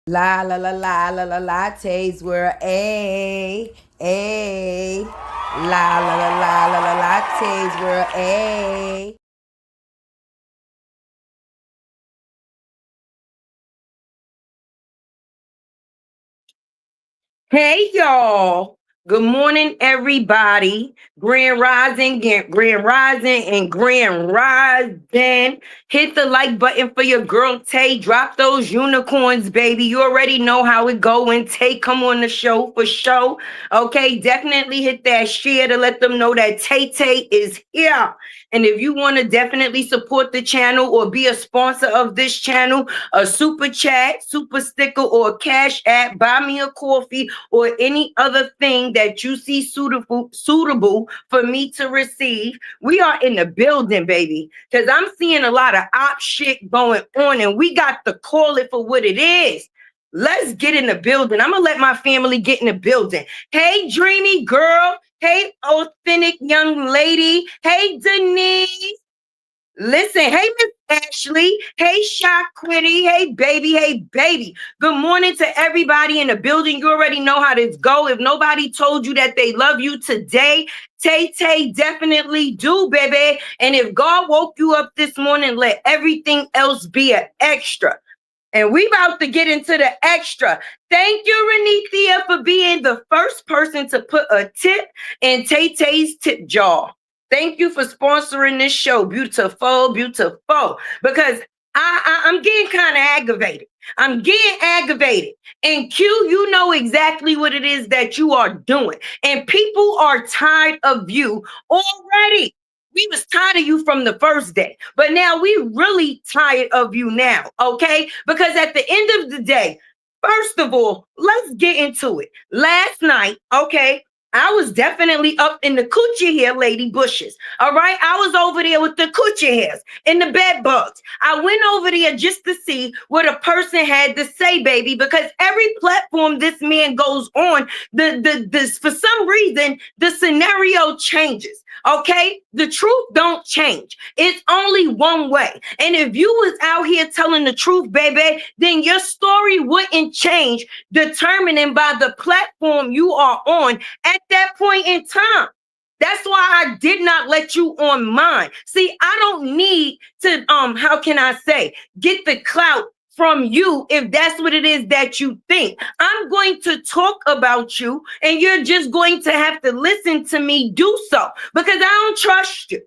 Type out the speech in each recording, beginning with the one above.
La la la la la la lattes were a. La la la la la la lattes were a. Hey y'all. Good morning, everybody. Grand Rising, Grand Rising, and Grand Rising. Hit the like button for your girl Tay. Drop those unicorns, baby. You already know how it go when Tay come on the show for show. Okay, definitely hit that share to let them know that Tay is here. And if you want to definitely support the channel or be a sponsor of this channel, a super chat, super sticker, or a cash app, buy me a coffee, or any other thing that you see suitable for me to receive. We are in the building, baby, because I'm seeing a lot of op shit going on, and we got to call it for what it is. Let's get in the building. I'm going to let my family get in the building. Hey, dreamy girl. Hey, authentic young lady. Hey, Denise. Listen, hey, Miss Ashley. Hey, Shaquitty. Hey, baby. Hey, baby. Good morning to everybody in the building. You already know how this go. If nobody told you that they love you today, Tay definitely do, baby. And if God woke you up this morning, let everything else be an extra. And we about to get into the extra. Thank you, Renithia, for being the first person to put a tip in Tay-Tay's tip jar. Thank you for sponsoring this show. Beautiful, beautiful. Because I'm getting kind of aggravated. I'm getting aggravated. And Q, you know exactly what it is that you are doing. And people are tired of you already. We was tired of you from the first day, but now we really tired of you now, okay? Because at the end of the day, first of all, let's get into it. Last night, okay, I was definitely up in the coochie hair lady bushes. All right. I was over there with the coochie hairs and the bed bugs. I went over there just to see what a person had to say, baby, because every platform this man goes on, this for some reason, the scenario changes. Okay, the truth don't change. It's only one way. And if you was out here telling the truth, baby, then your story wouldn't change, determining by the platform you are on at that point in time. That's why I did not let you on mine. See, I don't need to how can I say, get the clout from you if that's what it is that you think. I'm going to talk about you, and you're just going to have to listen to me do so, because I don't trust you.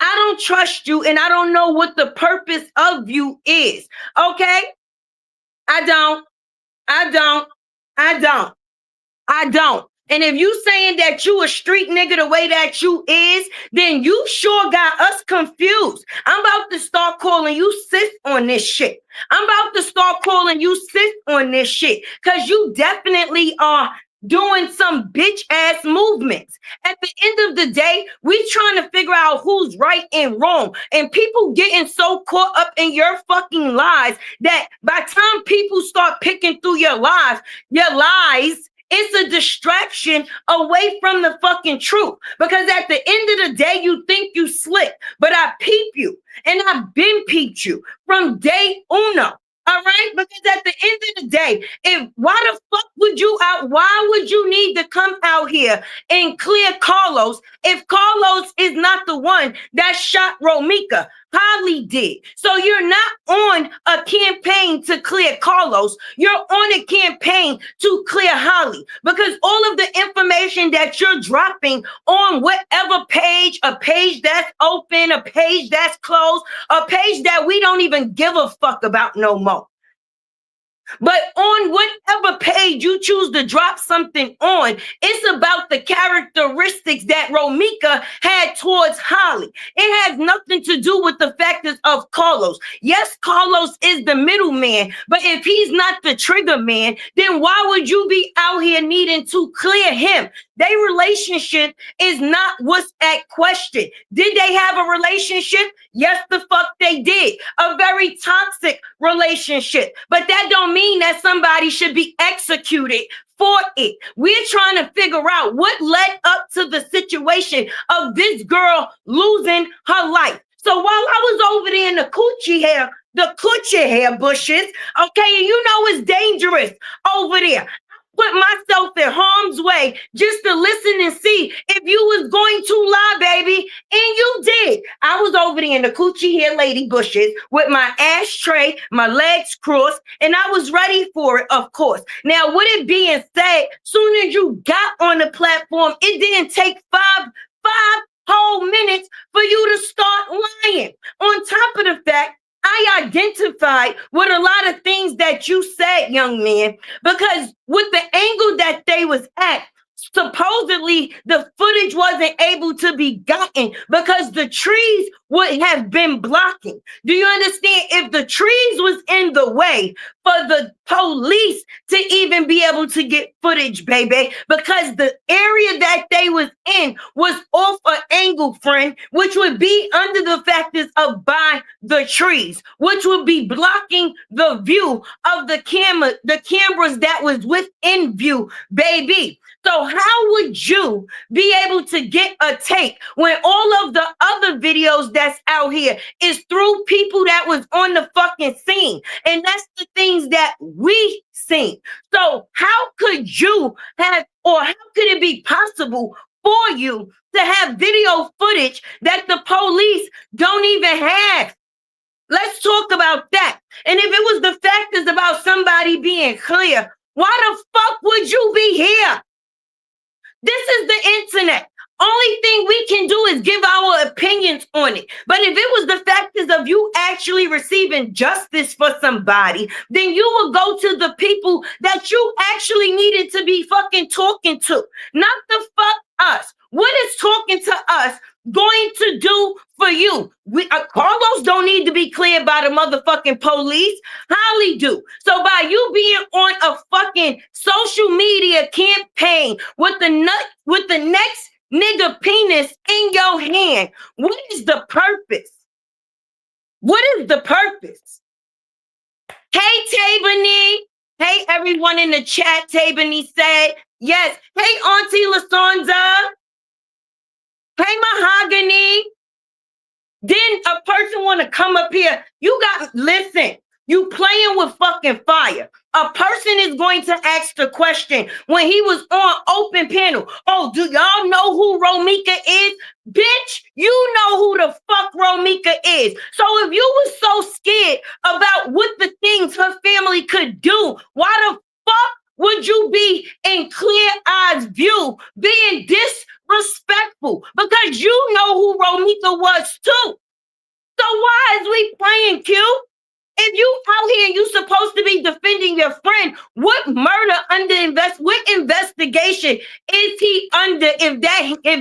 I don't trust you, and I don't know what the purpose of you is. Okay? I don't. I don't. I don't. I don't. And if you saying that you a street nigga the way that you is, then you sure got us confused. I'm about to start calling you sis on this shit. I'm about to start calling you sis on this shit, because you definitely are doing some bitch ass movements. At the end of the day, we trying to figure out who's right and wrong, and people getting so caught up in your fucking lies that by the time people start picking through your lies, it's a distraction away from the fucking truth. Because at the end of the day, you think you slick, but I peep you, and I've been peeped you from day uno. All right, because at the end of the day, why the fuck would you why would you need to come out here and clear Carlos if Carlos is not the one that shot Romeca? Holly did. So you're not on a campaign to clear Carlos. You're on a campaign to clear Holly, because all of the information that you're dropping on whatever page, a page that's open, a page that's closed, a page that we don't even give a fuck about no more. But on whatever page you choose to drop something on, it's about the characteristics that Romeca had towards Holly. It has nothing to do with the factors of Carlos. Yes, Carlos is the middleman, but if he's not the trigger man, then why would you be out here needing to clear him? Their relationship is not what's at question. Did they have a relationship? Yes, the fuck they did. A very toxic relationship. But that don't mean that somebody should be executed for it. We're trying to figure out what led up to the situation of this girl losing her life. So while I was over there in the coochie hair bushes, okay, and you know it's dangerous. risk over there. Put myself in harm's way just to listen and see if you was going to lie, baby. And you did. I was over there in the coochie hair lady bushes with my ashtray, my legs crossed, and I was ready for it, of course. Now, with it being said, soon as you got on the platform, it didn't take five whole minutes for you to start lying. On top of the fact, I identified with a lot of things that you said, young man, because with the angle that they was at, supposedly the footage wasn't able to be gotten because the trees would have been blocking. Do you understand? If the trees was in the way for the police to even be able to get footage, baby, because the area that they was in was off an angle, friend, which would be under the factors of by the trees, which would be blocking the view of the cameras that was within view, baby. So how would you be able to get a take when all of the other videos that's out here is through people that was on the fucking scene? And that's the things that we seen. So how could you have, or how could it be possible for you to have video footage that the police don't even have? Let's talk about that. And if it was the factors about somebody being clear, why the fuck would you be here? This is the internet. Only thing we can do is give our opinions on it. But if it was the factors of you actually receiving justice for somebody, then you will go to the people that you actually needed to be fucking talking to, not the fuck us. What is talking to us going to do for you? Carlos don't need to be cleared by the motherfucking police. Holly do. So by you being on a fucking social media campaign with the next nigga penis in your hand, what is the purpose? What is the purpose? Hey, Tabany. Hey, everyone in the chat. Tabany said yes. Hey, Auntie Lasonza. Hey, Mahogany. Then a person want to come up here. Listen, you playing with fucking fire. A person is going to ask the question when he was on open panel. Oh, do y'all know who Romeca is? Bitch, you know who the fuck Romeca is. So if you was so scared about what the things her family could do, why the fuck would you be in clear eyes view being disrespectful? Because you know who Romeca was too. So why is we playing, Q? If you out here and you supposed to be defending your friend, what murder what investigation is he under? If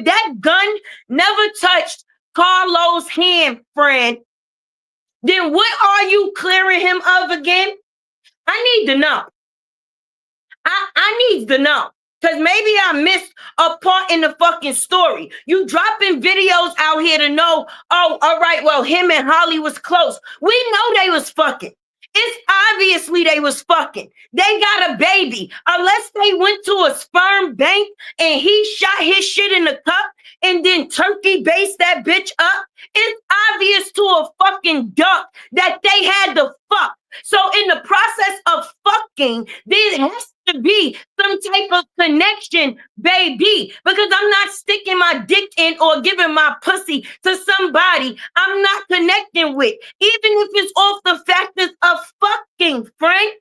that gun never touched Carlos' hand, friend, then what are you clearing him of again? I need to know. I need to know. Because maybe I missed a part in the fucking story. You dropping videos out here to know, oh, all right, well, him and Holly was close. We know they was fucking. It's obviously they was fucking. They got a baby. Unless they went to a sperm bank and he shot his shit in the cup and then turkey based that bitch up, it's obvious to a fucking duck that they had to fuck. So in the process of fucking, there has to be some type of connection, baby, because I'm not sticking my dick in or giving my pussy to somebody I'm not connecting with, even if it's off the factors of fucking, friend.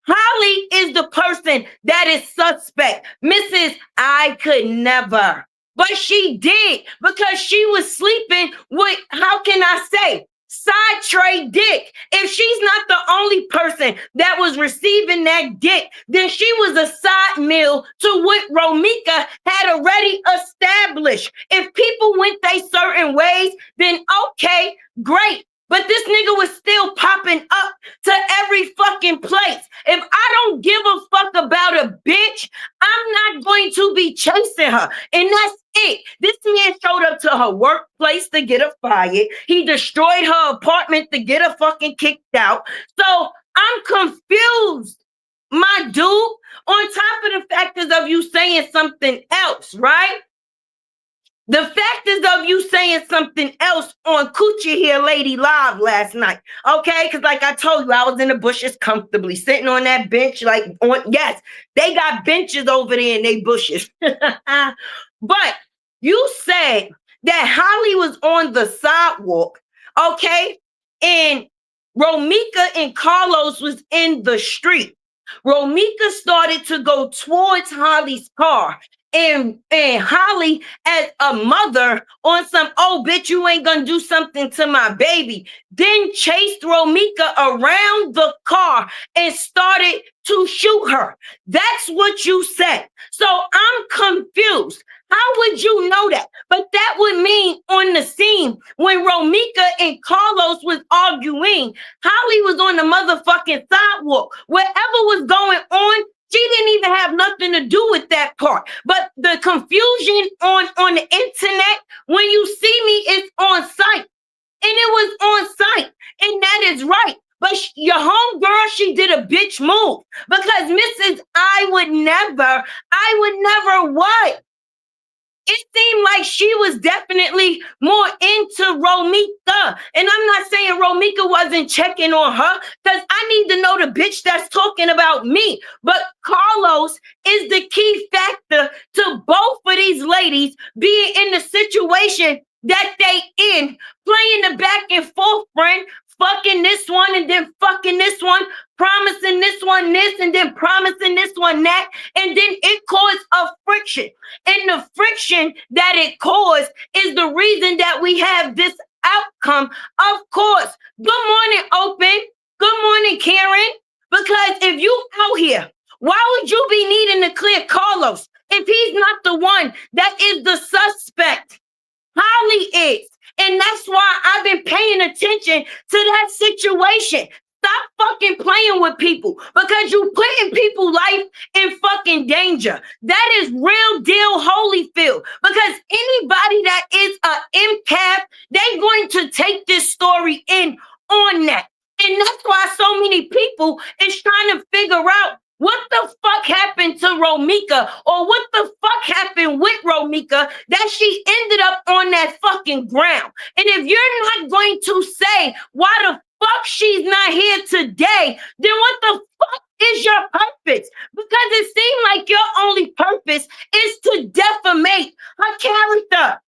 Holly is the person that is suspect. Mrs. I could never. But she did because she was sleeping with, how can I say, side tray dick. If she's not the only person that was receiving that dick, then she was a side meal to what Romeca had already established. If people went their certain ways, then okay, great. But this nigga was still popping up to every fucking place. If I don't give a fuck about a bitch, I'm not going to be chasing her. And that's it. This man showed up to her workplace to get her fired. He destroyed her apartment to get her fucking kicked out. So I'm confused, my dude, on top of the factors of you saying something else, right? The fact is of you saying something else on Coochie Here Lady Live last night. Okay, because like I told you, I was in the bushes comfortably, sitting on that bench, yes, they got benches over there in they bushes. But you said that Holly was on the sidewalk, okay, and Romeca and Carlos was in the street. Romeca started to go towards Holly's car. And Holly, as a mother, on some, oh, bitch, you ain't gonna do something to my baby, then chased Romeca around the car and started to shoot her. That's what you said. So I'm confused. How would you know that? But that would mean on the scene when Romeca and Carlos was arguing, Holly was on the motherfucking sidewalk. Whatever was going on, she didn't even have nothing to do with that part. But the confusion on the internet, when you see me, it's on site. And it was on site. And that is right. But your homegirl, she did a bitch move. Because Mrs. I would never what? It seemed like she was definitely more into Romeca. And I'm not saying Romeca wasn't checking on her, because I need to know the bitch that's talking about me. But Carlos is the key factor to both of these ladies being in the situation that they in, playing the back and forth, friend. Fucking this one and then fucking this one, promising this one this and then promising this one that, and then it caused a friction. And the friction that it caused is the reason that we have this outcome. Of course. Good morning, Open. Good morning, Karen. Because if you out here, why would you be needing to clear Carlos if he's not the one that is the suspect? Holly is. And that's why I've been paying attention to that situation. Stop fucking playing with people, because you putting people's life in fucking danger. That is real deal Holyfield. Because anybody that is an empath, they're going to take this story in on that. And that's why so many people is trying to figure out what the fuck happened to Romeca, or what the fuck happened with Romeca that she ended up on that fucking ground. And if you're not going to say why the fuck she's not here today, then what the fuck is your purpose? Because it seemed like your only purpose is to defamate her character.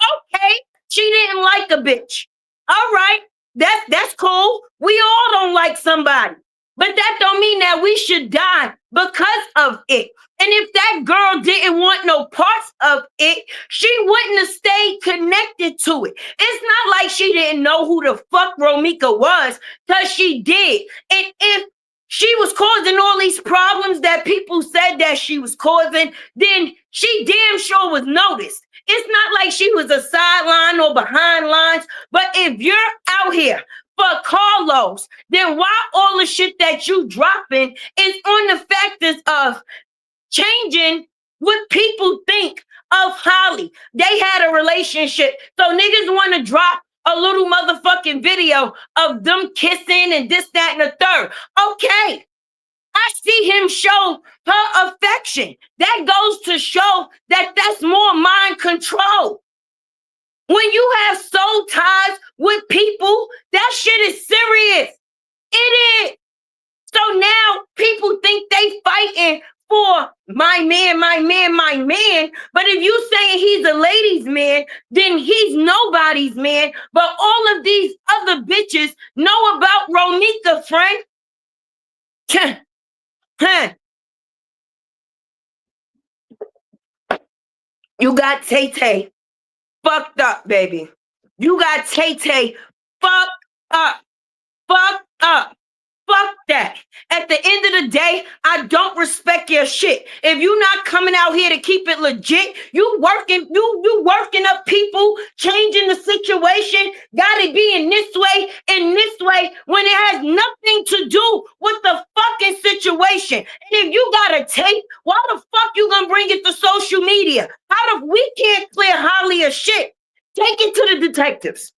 Okay, she didn't like a bitch. All right, that's cool. We all don't like somebody. But that don't mean that we should die because of it. And if that girl didn't want no parts of it, she wouldn't have stayed connected to it. It's not like she didn't know who the fuck Romeca was, because she did. And if she was causing all these problems that people said that she was causing, then she damn sure was noticed. It's not like she was a sideline or behind lines. But if you're out here for Carlos, then why all the shit that you dropping is on the factors of changing what people think of Holly? They had a relationship, so niggas want to drop a little motherfucking video of them kissing and this, that, and the third. Okay, I see him show her affection. That goes to show that that's more mind control. When you have soul ties with people, that shit is serious. It is. So now people think they fighting for my man, my man, my man. But if you saying he's a ladies' man, then he's nobody's man. But all of these other bitches know about Romeca, friend. You got Tay-Tay fucked up, baby. You got Tay-Tay fucked up. Fucked up. Fuck that. At the end of the day, I don't respect your shit. If you not coming out here to keep it legit, you working up people, changing the situation, got it being this way and this way when it has nothing to do with the fucking situation. And if you got a tape, why the fuck you gonna bring it to social media? How if we can't clear Holly of shit? Take it to the detectives.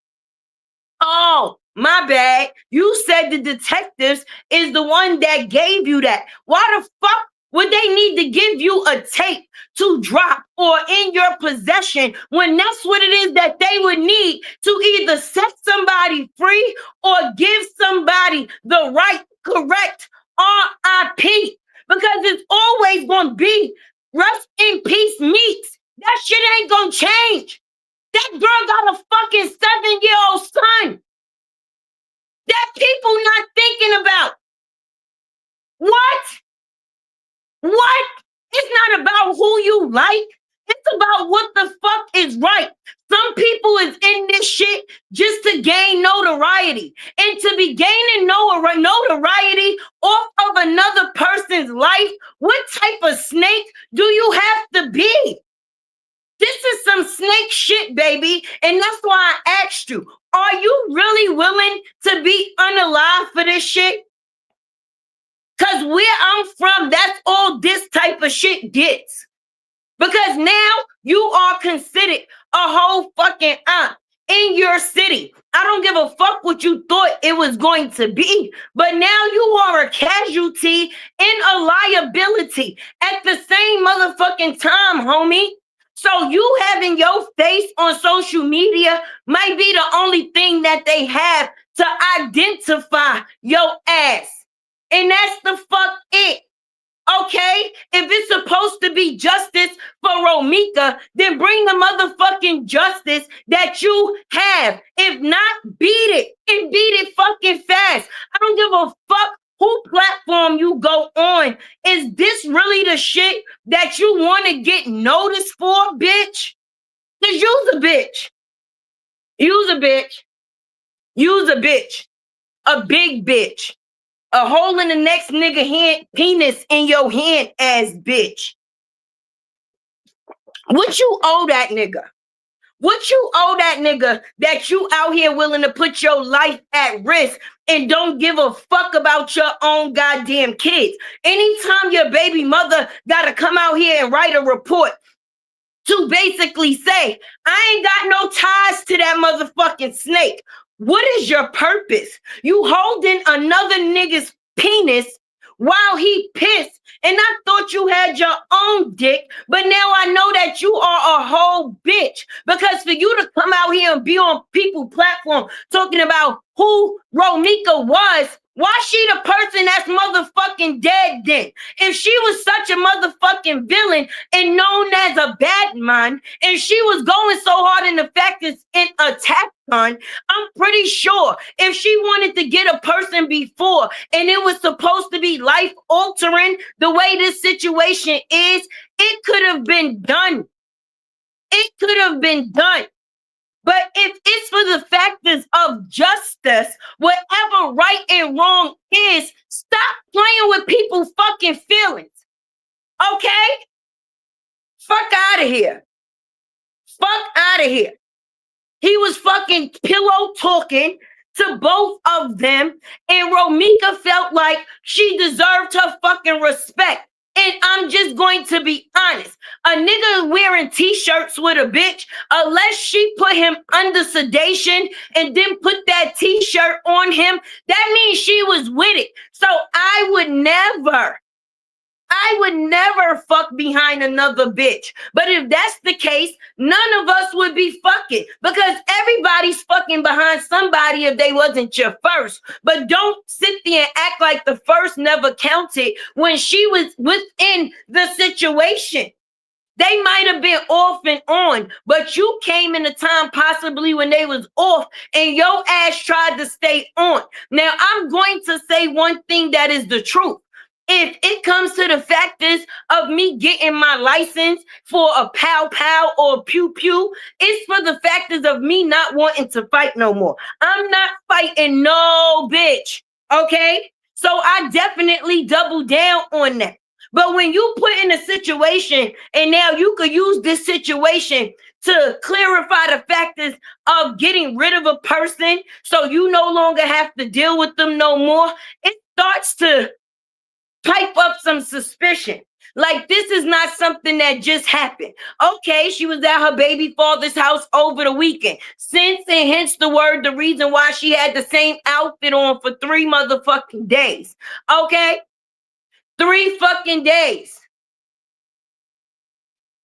Oh, my bad. You said the detectives is the one that gave you that. Why the fuck Would they need to give you a tape to drop or in your possession when that's what it is that they would need to either set somebody free or give somebody the right, correct RIP? Because it's always going to be rest in peace Meeks. That shit ain't going to change. That girl got a fucking 7-year-old son that people not thinking about. What? What? It's not about who you like. It's about what the fuck is right. Some people is in this shit just to gain notoriety. And to be gaining notoriety off of another person's life, what type of snake do you have to be? This is some snake shit, baby. And that's why I asked you, are you really willing to be unalive for this shit? Because where I'm from, that's all this type of shit gets. Because now you are considered a whole fucking aunt in your city. I don't give a fuck what you thought it was going to be. But now you are a casualty and a liability at the same motherfucking time, homie. So you having your face on social media might be the only thing that they have to identify your ass. And that's the fuck it. Okay? If it's supposed to be justice for Romeca, then bring the motherfucking justice that you have. If not, beat it. And beat it fucking fast. I don't give a fuck who platform you go on. Is this really the shit that you want to get noticed for, bitch? Because you's a bitch. You's a bitch. You's a bitch. A big bitch. A hole in the next nigga hand, penis in your hand, ass bitch. What you owe that nigga? What you owe that nigga that you out here willing to put your life at risk and don't give a fuck about your own goddamn kids? Anytime your baby mother gotta come out here and write a report to basically say, I ain't got no ties to that motherfucking snake. What is your purpose? You holding another nigga's penis while he pissed. And I thought you had your own dick, but now I know that you are a whole bitch. Because for you to come out here and be on people's platform talking about who Romeca was, why she the person that's motherfucking dead then? If she was such a motherfucking villain and known as a bad man, and she was going so hard in the fact it's in attack on, I'm pretty sure if she wanted to get a person before and it was supposed to be life altering the way this situation is, it could have been done. It could have been done. But if it's for the factors of justice, whatever right and wrong is, stop playing with people's fucking feelings. Okay? Fuck out of here. Fuck out of here. He was fucking pillow talking to both of them, and Romeca felt like she deserved her fucking respect. And I'm just going to be honest. A nigga wearing t-shirts with a bitch, unless she put him under sedation and then put that t-shirt on him, that means she was with it. So I would never fuck behind another bitch. But if that's the case, none of us would be fucking, because everybody's fucking behind somebody if they wasn't your first. But don't sit there and act like the first never counted when she was within the situation. They might have been off and on, but you came in a time possibly when they was off and your ass tried to stay on. Now, I'm going to say one thing that is the truth. If it comes to the factors of me getting my license for a pow pow or pew pew, it's for the factors of me not wanting to fight no more. I'm not fighting no bitch, okay? So I definitely double down on that. But when you put in a situation and now you could use this situation to clarify the factors of getting rid of a person so you no longer have to deal with them no more, it starts to pipe up some suspicion. Like, this is not something that just happened. Okay, she was at her baby father's house over the weekend. Since and hence the word, the reason why she had the same outfit on for 3 motherfucking days. Okay? 3 fucking days.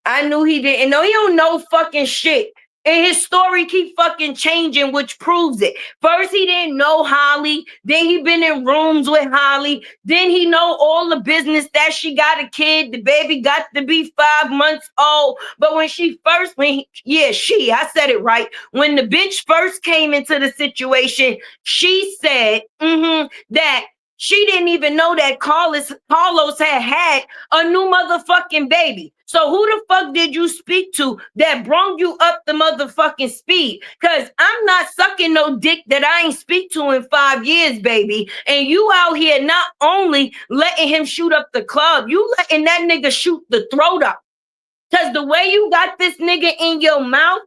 I knew he didn't know. He don't know fucking shit. And his story keep fucking changing, which proves it. First, he didn't know Holly. Then he been in rooms with Holly. Then he know all the business that she got a kid. The baby got to be 5 months old. But when she first, I said it right. When the bitch first came into the situation, she said that she didn't even know that Carlos had a new motherfucking baby. So who the fuck did you speak to that brung you up the motherfucking speed? Because I'm not sucking no dick that I ain't speak to in 5 years, baby. And you out here not only letting him shoot up the club, you letting that nigga shoot the throat up. Because the way you got this nigga in your mouth,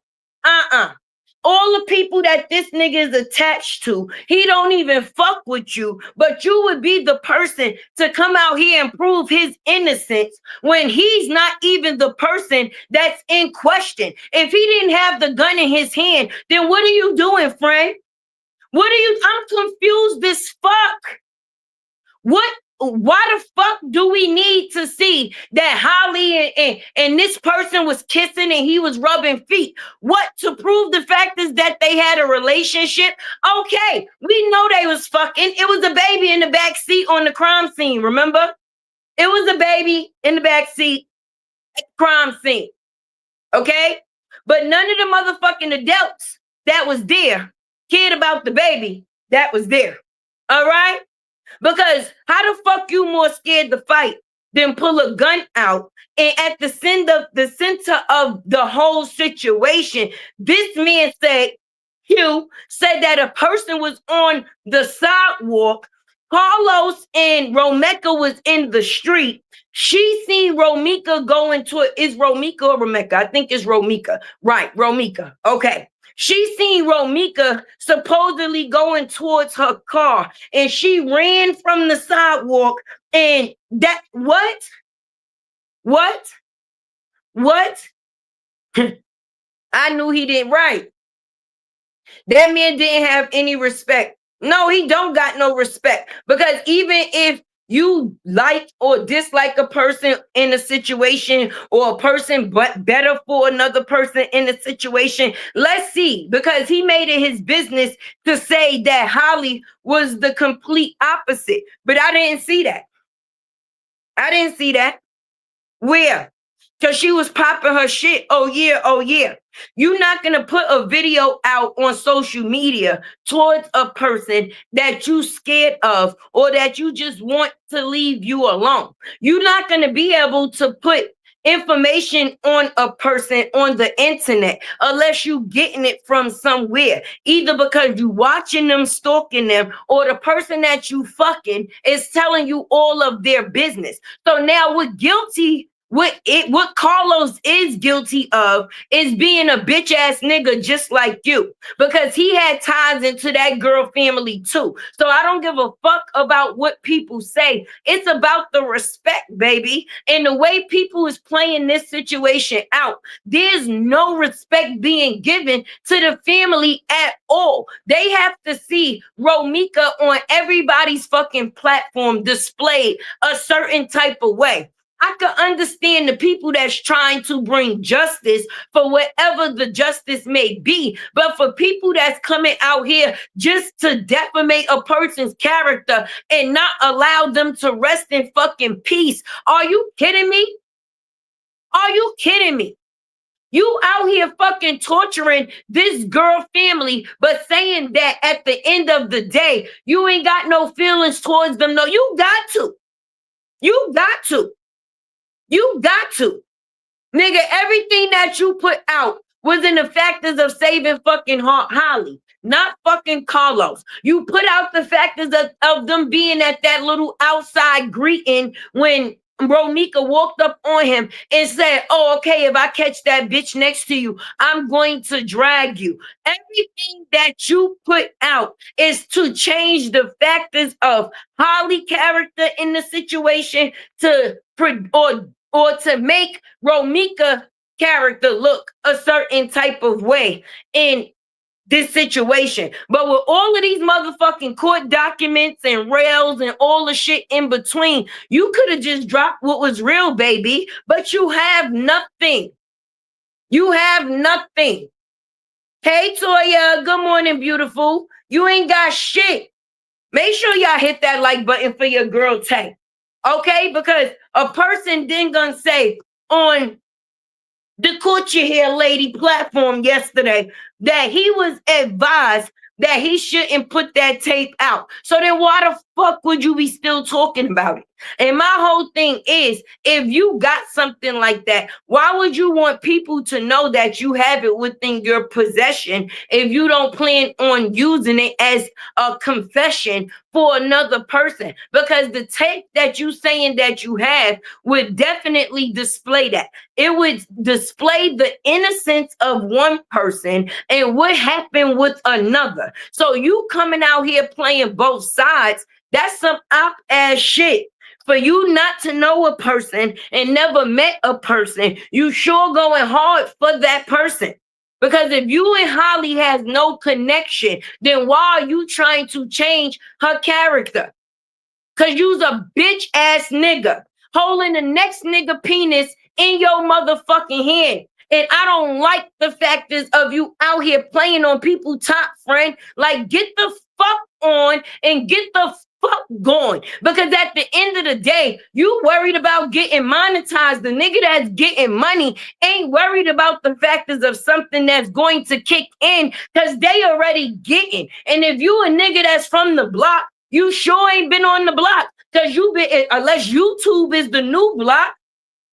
all the people that this nigga is attached to, he don't even fuck with you, but you would be the person to come out here and prove his innocence when he's not even the person that's in question. If he didn't have the gun in his hand, then what are you doing, friend? I'm confused as fuck. Why the fuck do we need to see that Holly and this person was kissing and he was rubbing feet? What, to prove the fact is that they had a relationship? Okay, we know they was fucking. It was a baby in the back seat on the crime scene, remember? It was a baby in the back seat at the crime scene, okay? But none of the motherfucking adults that was there cared about the baby that was there, all right? Because how the fuck you more scared to fight than pull a gun out? And at the center of the whole situation, this man said, Hugh said that a person was on the sidewalk. Carlos and Romeca was in the street. She seen Romeca go into it. Is Romeca or Romeca? I think it's Romeca. Right, Romeca. Okay. She seen Romeca supposedly going towards her car, and she ran from the sidewalk. And that what? I knew he didn't right. That man didn't have any respect. No, he don't got no respect, because even if you like or dislike a person in a situation, or a person but better for another person in a situation, let's see, because he made it his business to say that Holly was the complete opposite. But I didn't see that. Where? Because she was popping her shit. Oh yeah. You're not going to put a video out on social media towards a person that you scared of or that you just want to leave you alone. You're not going to be able to put information on a person on the internet unless you getting it from somewhere, either because you watching them, stalking them, or the person that you fucking is telling you all of their business. So now what Carlos is guilty of is being a bitch ass nigga just like you, because he had ties into that girl family too. So I don't give a fuck about what people say. It's about the respect, baby. And the way people is playing this situation out, there's no respect being given to the family at all. They have to see Romeca on everybody's fucking platform displayed a certain type of way. I can understand the people that's trying to bring justice for whatever the justice may be. But for people that's coming out here just to defamate a person's character and not allow them to rest in fucking peace, are you kidding me? You out here fucking torturing this girl family, but saying that at the end of the day, you ain't got no feelings towards them. No, you got to. Nigga, everything that you put out was in the factors of saving fucking Holly, not fucking Carlos. You put out the factors of them being at that little outside greeting when Romeca walked up on him and said, oh, okay, if I catch that bitch next to you, I'm going to drag you. Everything that you put out is to change the factors of Holly character in the situation or to make Romeca character look a certain type of way. And this situation. But with all of these motherfucking court documents and rails and all the shit in between, you could have just dropped what was real, baby. But you have nothing. You have nothing. Hey, Toya. Good morning, beautiful. You ain't got shit. Make sure y'all hit that like button for your girl Tay. Okay? Because a person then gonna say on the Court Your Hair Lady platform yesterday that he was advised that he shouldn't put that tape out. So then why the fuck would you be still talking about it? And my whole thing is, if you got something like that, why would you want people to know that you have it within your possession if you don't plan on using it as a confession for another person? Because the tape that you saying that you have would definitely display that. It would display the innocence of one person and what happened with another. So you coming out here playing both sides, that's some op-ass shit. For you not to know a person and never met a person, you sure going hard for that person. Because if you and Holly has no connection, then why are you trying to change her character? Because you's a bitch ass nigga holding the next nigga penis in your motherfucking hand. And I don't like the factors of you out here playing on people's top, friend. Like, get the fuck on and get the fuck going. Because at the end of the day, you worried about getting monetized. The nigga that's getting money ain't worried about the factors of something that's going to kick in because they already getting. And if you a nigga that's from the block, you sure ain't been on the block because you been, unless YouTube is the new block.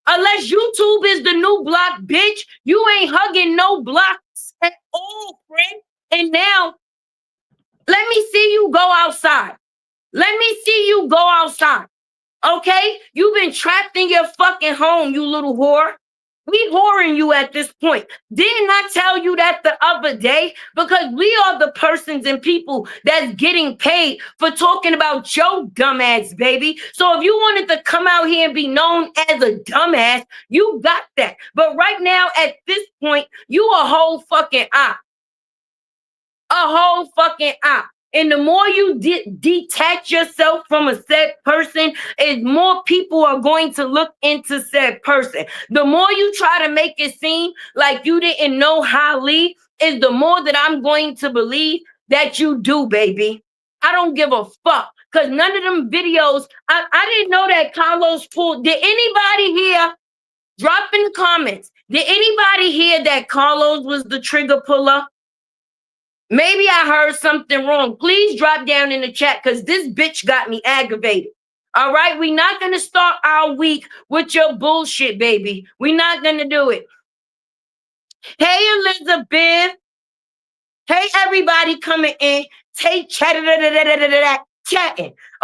Unless YouTube is the new block, bitch, you ain't hugging no blocks at all, friend. And now, let me see you go outside. Let me see you go outside. Okay? You've been trapped in your fucking home, you little whore. We whoring you at this point. Didn't I tell you that the other day? Because we are the persons and people that's getting paid for talking about your dumbass, baby. So if you wanted to come out here and be known as a dumbass, you got that. But right now, at this point, you a whole fucking op. A whole fucking op. And the more you detach yourself from a said person, is more people are going to look into said person. The more you try to make it seem like you didn't know Holly, is the more that I'm going to believe that you do, baby. I don't give a fuck. Because none of them videos, I didn't know that Carlos pulled. Did anybody here, drop in the comments, did anybody hear that Carlos was the trigger puller? Maybe I heard something wrong. Please drop down in the chat because this bitch got me aggravated. All right? We're not going to start our week with your bullshit, baby. We're not going to do it. Hey, Elizabeth. Hey, everybody coming in. Tay chatting.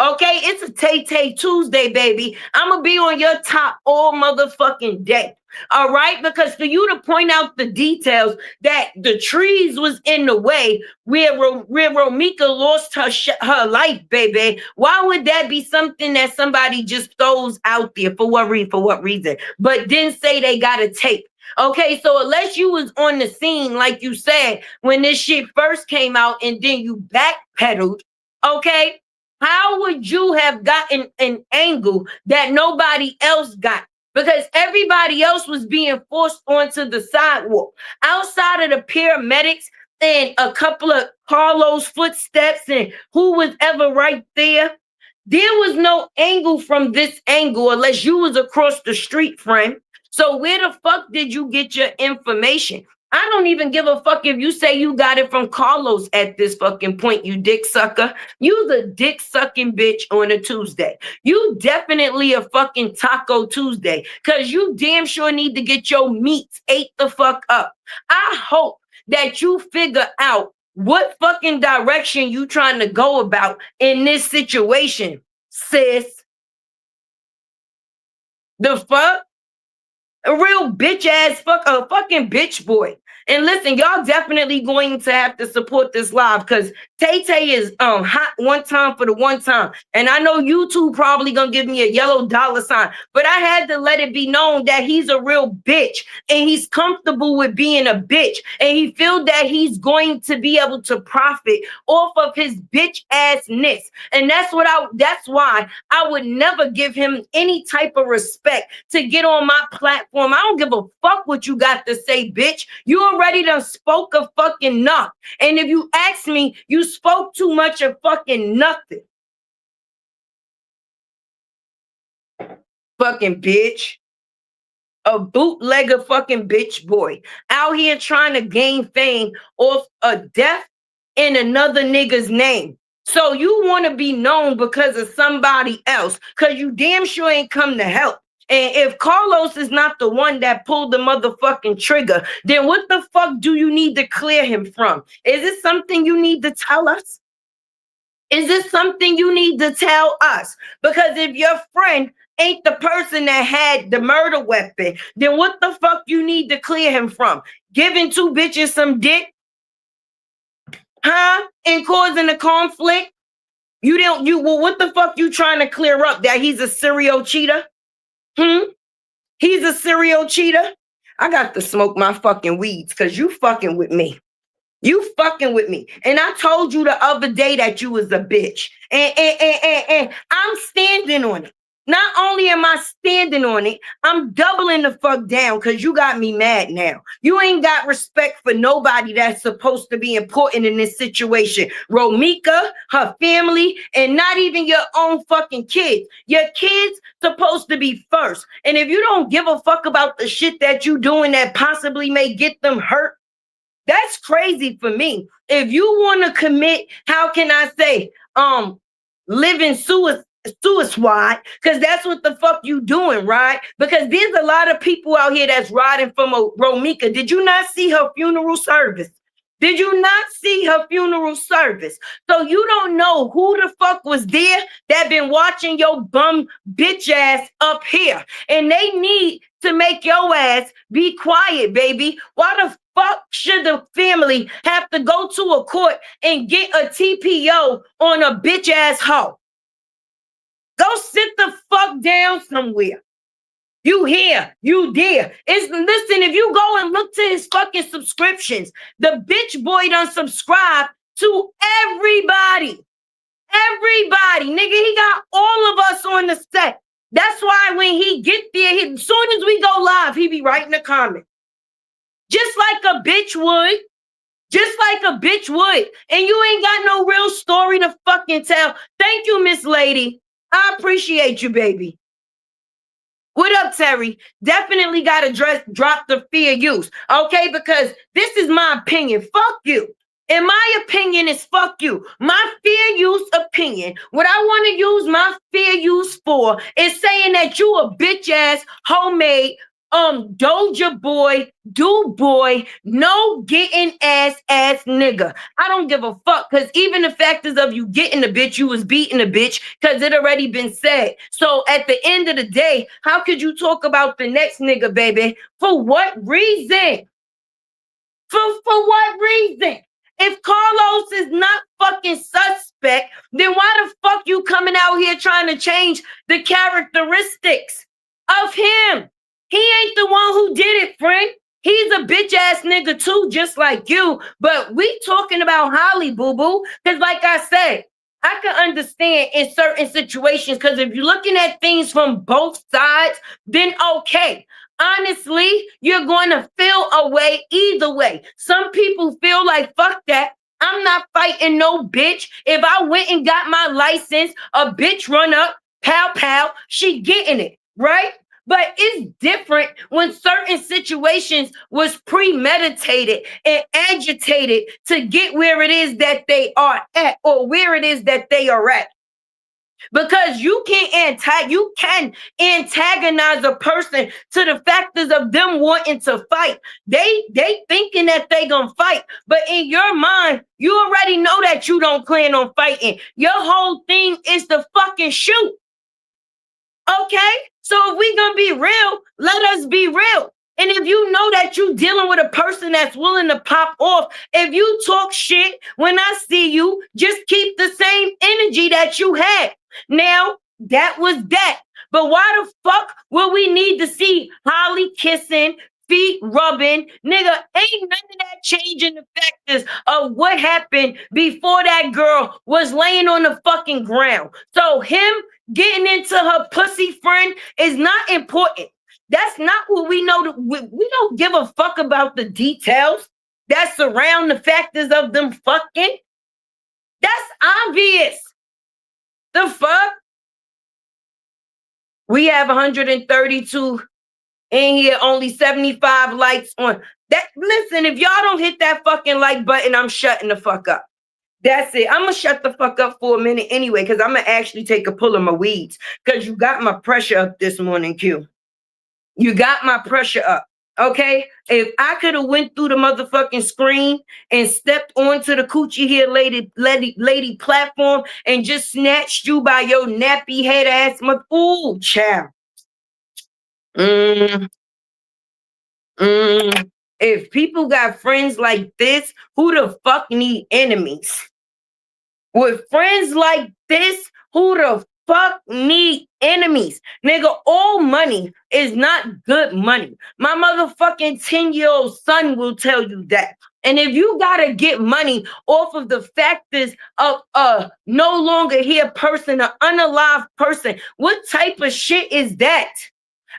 Okay? It's a Tay Tuesday, baby. I'm going to be on your top all motherfucking day. All right, because for you to point out the details that the trees was in the way where Romeca lost her life, baby. Why would that be something that somebody just throws out there for what reason? But then say they got a tape. Okay, so unless you was on the scene, like you said, when this shit first came out and then you backpedaled, okay, how would you have gotten an angle that nobody else got? Because everybody else was being forced onto the sidewalk. Outside of the paramedics and a couple of Carlos footsteps and who was ever right there, there was no angle from this angle unless you was across the street, friend. So where the fuck did you get your information? I don't even give a fuck if you say you got it from Carlos at this fucking point, you dick sucker. You the dick sucking bitch on a Tuesday. You definitely a fucking Taco Tuesday because you damn sure need to get your meats ate the fuck up. I hope that you figure out what fucking direction you trying to go about in this situation, sis. The fuck? A real bitch ass a fucking bitch boy. And listen, y'all definitely going to have to support this live because Tay Tay is hot one time for the one time. And I know YouTube probably gonna give me a yellow dollar sign, but I had to let it be known that he's a real bitch and he's comfortable with being a bitch. And he feels that he's going to be able to profit off of his bitch assness. And that's why I would never give him any type of respect to get on my platform. I don't give a fuck what you got to say, bitch. You already done spoke a fucking enough. And if you ask me, you spoke too much of fucking nothing. Fucking bitch. A bootlegger fucking bitch boy out here trying to gain fame off a death in another nigga's name. So you want to be known because of somebody else, because you damn sure ain't come to help. And if Carlos is not the one that pulled the motherfucking trigger, then what the fuck do you need to clear him from? Is it something you need to tell us? Is this something you need to tell us? Because if your friend ain't the person that had the murder weapon, then what the fuck you need to clear him from? Giving two bitches some dick? Huh? And causing a conflict? Well, what the fuck you trying to clear up? That he's a serial cheater? He's a serial cheater? I got to smoke my fucking weeds because you fucking with me. You fucking with me. And I told you the other day that you was a bitch. And I'm standing on it. Not only am I standing on it, I'm doubling the fuck down because you got me mad now. You ain't got respect for nobody that's supposed to be important in this situation. Romeca, her family, and not even your own fucking kids. Your kids supposed to be first. And if you don't give a fuck about the shit that you doing that possibly may get them hurt, that's crazy for me. If you want to commit, how can I say, living suicide, because that's what the fuck you doing, right? Because there's a lot of people out here that's riding from a Romeca. Did you not see her funeral service? Did you not see her funeral service? So you don't know who the fuck was there that been watching your bum bitch ass up here. And they need to make your ass be quiet, baby. Why the fuck should the family have to go to a court and get a TPO on a bitch ass hoe? Go sit the fuck down somewhere. You here, you there. Listen, if you go and look to his fucking subscriptions, the bitch boy done subscribe to everybody. Everybody, nigga, he got all of us on the set. That's why when he get there, as soon as we go live, he be writing a comment. Just like a bitch would. Just like a bitch would. And you ain't got no real story to fucking tell. Thank you, Miss Lady. I appreciate you, baby. What up, Terry? Definitely got to drop the fair use, okay? Because this is my opinion. Fuck you. And my opinion is fuck you. My fair use opinion, what I want to use my fair use for is saying that you a bitch ass homemade Doja boy, do boy, no getting ass nigga. I don't give a fuck, because even the factors of you getting a bitch, you was beating a bitch, because it already been said. So at the end of the day, how could you talk about the next nigga, baby? For what reason? For what reason? If Carlos is not fucking suspect, then why the fuck you coming out here trying to change the characteristics of him? He ain't the one who did it, friend. He's a bitch ass nigga too, just like you. But we talking about Holly, boo-boo. Because like I said, I can understand in certain situations, because if you're looking at things from both sides, then okay. Honestly, you're going to feel a way either way. Some people feel like, fuck that. I'm not fighting no bitch. If I went and got my license, a bitch run up, pow, pow, she getting it, right? But it's different when certain situations was premeditated and agitated to get where it is that they are at, or where it is that they are at. Because you can antagonize a person to the factors of them wanting to fight. They thinking that they gonna fight, but in your mind, you already know that you don't plan on fighting. Your whole thing is to fucking shoot. Okay? So if we gonna be real, let us be real. And if you know that you dealing with a person that's willing to pop off, if you talk shit when I see you, just keep the same energy that you had. Now, that was that. But why the fuck will we need to see Holly kissing, feet rubbing? Nigga, ain't none of that changing the factors of what happened before that girl was laying on the fucking ground. So him getting into her pussy friend is not important. That's not what we know. We don't give a fuck about the details that surround the factors of them fucking. That's obvious. The fuck? We have 132 in here, only 75 likes on that. Listen, if y'all don't hit that fucking like button, I'm shutting the fuck up. That's it. I'm gonna shut the fuck up for a minute anyway, because I'm gonna actually take a pull of my weeds. Because you got my pressure up this morning, Q. You got my pressure up. Okay? If I could have went through the motherfucking screen and stepped onto the coochie here lady platform and just snatched you by your nappy head ass mother. Ooh, child. If people got friends like this, who the fuck need enemies? With friends like this, who the fuck need enemies? Nigga, all money is not good money. My motherfucking 10-year-old son will tell you that. And if you gotta get money off of the factors of a no longer here person, an unalive person, what type of shit is that?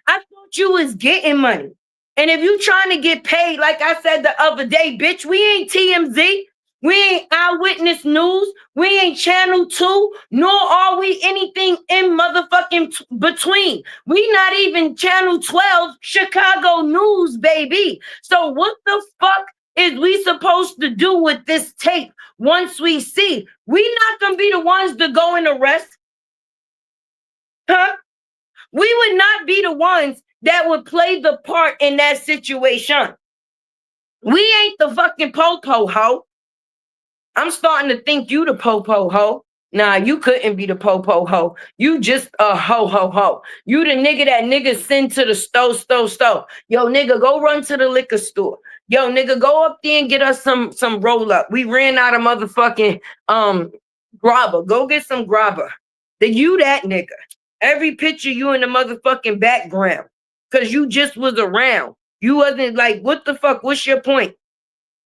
I thought you was getting money. And if you trying to get paid, like I said the other day, bitch, we ain't TMZ. We ain't Eyewitness News. We ain't Channel 2, nor are we anything in motherfucking between. We not even Channel 12, Chicago News, baby. So what the fuck is we supposed to do with this tape once we see? We not gonna be the ones to go and arrest. Huh? We would not be the ones that would play the part in that situation. We ain't the fucking po-po ho. I'm starting to think you the po-po ho. Nah, you couldn't be the po-po ho. You just a ho. You the nigga that niggas send to the store. Yo, nigga, go run to the liquor store. Yo, nigga, go up there and get us some roll up. We ran out of motherfucking grabber. Go get some grabber. Then you that nigga. Every picture you in the motherfucking background. Cause you just was around. You wasn't like, what the fuck? What's your point?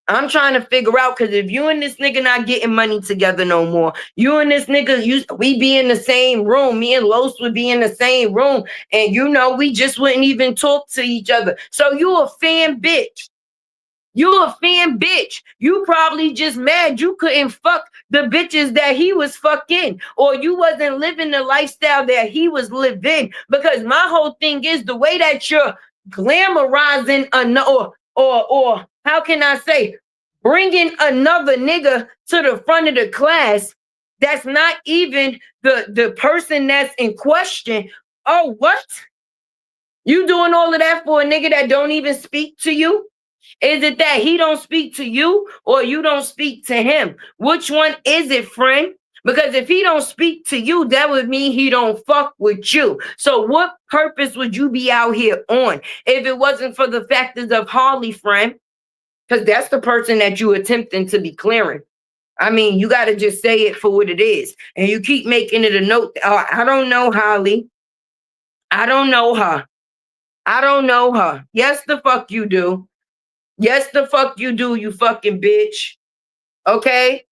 I'm trying to figure out, because if you and this nigga not getting money together no more, you and this nigga, we be in the same room. Me and Los would be in the same room. And you know, we just wouldn't even talk to each other. So you a fan bitch. You a fan bitch. You probably just mad you couldn't fuck the bitches that he was fucking, or you wasn't living the lifestyle that he was living. Because my whole thing is the way that you're glamorizing or how can I say, bringing another nigga to the front of the class that's not even the person that's in question. Oh, what? You doing all of that for a nigga that don't even speak to you? Is it that he don't speak to you or you don't speak to him? Which one is it, friend? Because if he don't speak to you, that would mean he don't fuck with you. So what purpose would you be out here on if it wasn't for the factors of Harley, friend? Because that's the person that you attempting to be clearing. I mean, you got to just say it for what it is. And you keep making it a note. I don't know Holly. I don't know her. I don't know her. Yes, the fuck you do. Yes, the fuck you do, you fucking bitch. Okay?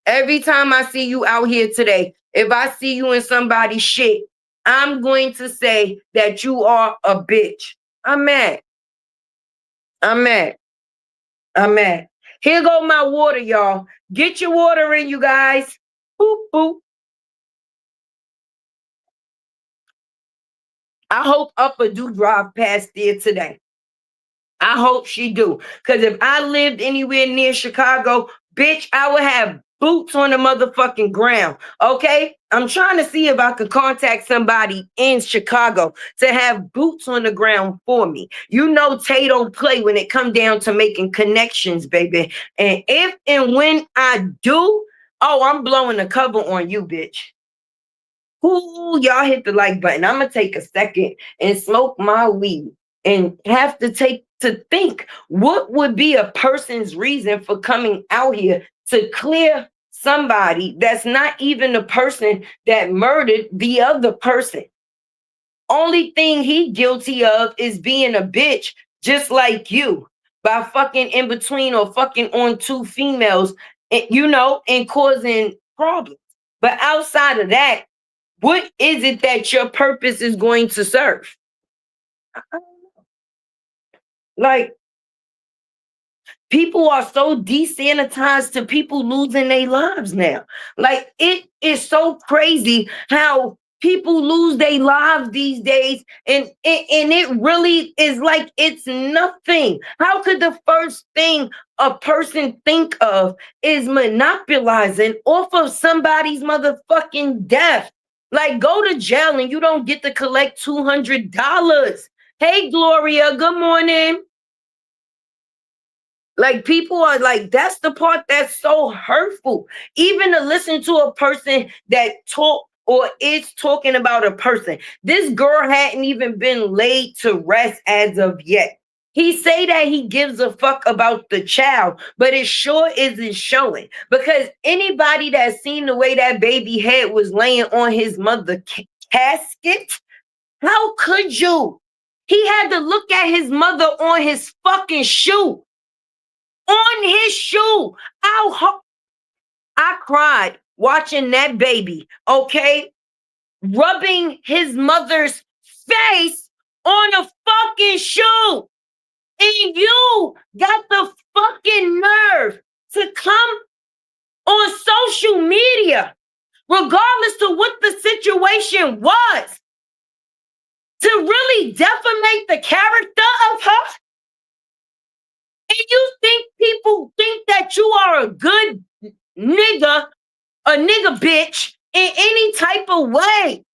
Every time I see you out here today, if I see you in somebody's shit, I'm going to say that you are a bitch. I'm mad. I'm mad. I'm mad. Here go my water, y'all. Get your water in, you guys. Boop, boop. I hope Upper do drive past there today. I hope she do. Because if I lived anywhere near Chicago, bitch, I would have boots on the motherfucking ground. Okay? I'm trying to see if I could contact somebody in Chicago to have boots on the ground for me. You know Tay don't play when it come down to making connections, baby. And if and when I do, oh, I'm blowing the cover on you, bitch. Ooh, y'all hit the like button. I'm gonna take a second and smoke my weed and have to think what would be a person's reason for coming out here to clear somebody that's not even the person that murdered the other person. Only thing he guilty of is being a bitch, just like you, by fucking in between or fucking on two females, and causing problems. But outside of that, what is it that your purpose is going to serve? Like, people are so desanitized to people losing their lives now. Like, it is so crazy how people lose their lives these days, and it really is like it's nothing. How could the first thing a person think of is monopolizing off of somebody's motherfucking death? Like, go to jail and you don't get to collect $200. Hey, Gloria, good morning. Like, people are like, that's the part that's so hurtful. Even to listen to a person that talk or is talking about a person. This girl hadn't even been laid to rest as of yet. He say that he gives a fuck about the child, but it sure isn't showing, because anybody that's seen the way that baby head was laying on his mother casket, how could you? He had to look at his mother on his fucking shoe. On his shoe. Ow, I cried watching that baby, okay, rubbing his mother's face on a fucking shoe. And you got the fucking nerve to come on social media, regardless of what the situation was, to really defamate the character of her. And you think people think that you are a good nigga, a nigga bitch in any type of way.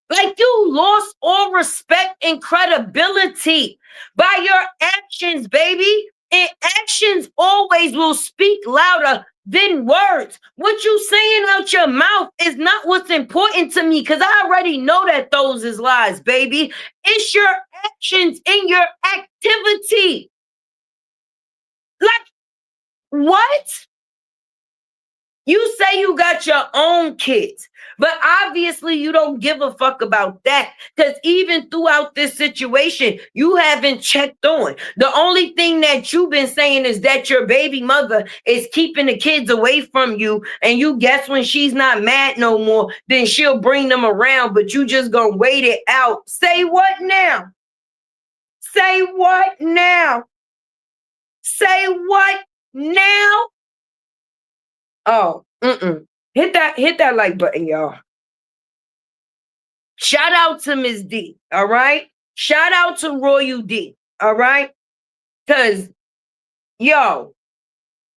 Like, you lost all respect and credibility by your actions, baby. And actions always will speak louder than words. What you saying out your mouth is not what's important to me, because I already know that those is lies, baby. It's your actions and your activity. Like, what? You say you got your own kids, but obviously you don't give a fuck about that, because even throughout this situation, you haven't checked on. The only thing that you've been saying is that your baby mother is keeping the kids away from you, and you guess when she's not mad no more, then she'll bring them around, but you just gonna wait it out. Say what now? Say what now? Say what now? Oh, hit that like button, y'all. Shout out to Miss D, all right? Shout out to Royal D, all right? Because, yo,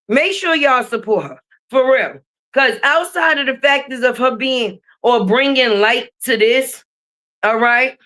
make sure y'all support her, for real. Because outside of the factors of her being or bringing light to this, all right,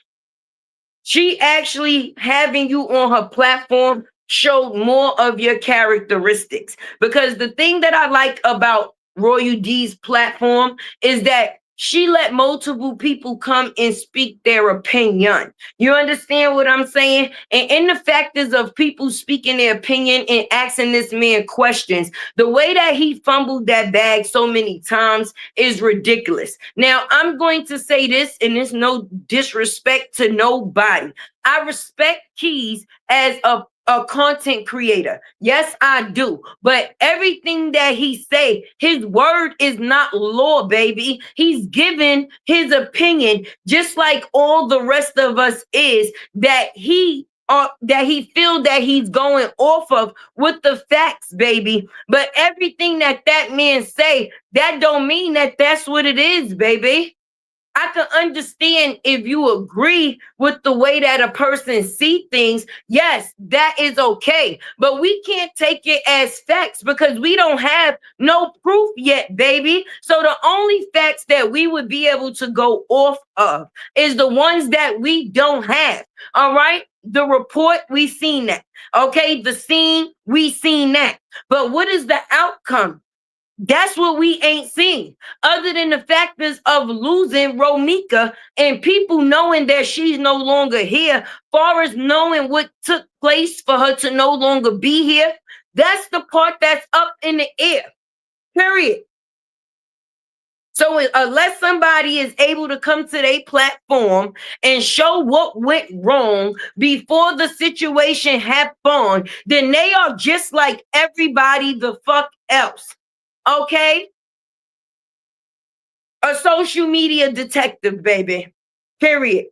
she actually having you on her platform showed more of your characteristics. Because the thing that I like about Royal D's platform is that she let multiple people come and speak their opinion. You understand what I'm saying? And in the factors of people speaking their opinion and asking this man questions, the way that he fumbled that bag so many times is ridiculous. Now, I'm going to say this, and it's no disrespect to nobody. I respect Keys as a content creator. Yes, I do. But everything that he say, his word is not law, baby. He's given his opinion, just like all the rest of us is, that he feel that he's going off of with the facts, baby. But everything that man say, that don't mean that that's what it is, baby. I can understand if you agree with the way that a person see things. Yes, that is okay. But we can't take it as facts because we don't have no proof yet, baby. So the only facts that we would be able to go off of is the ones that we don't have. All right? The report, we seen that. Okay? The scene, we seen that. But what is the outcome? That's what we ain't seen. Other than the factors of losing Romeca and people knowing that she's no longer here, far as knowing what took place for her to no longer be here, that's the part that's up in the air. Period. So unless somebody is able to come to their platform and show what went wrong before the situation happened, then they are just like everybody the fuck else. Okay? A social media detective, baby. Period.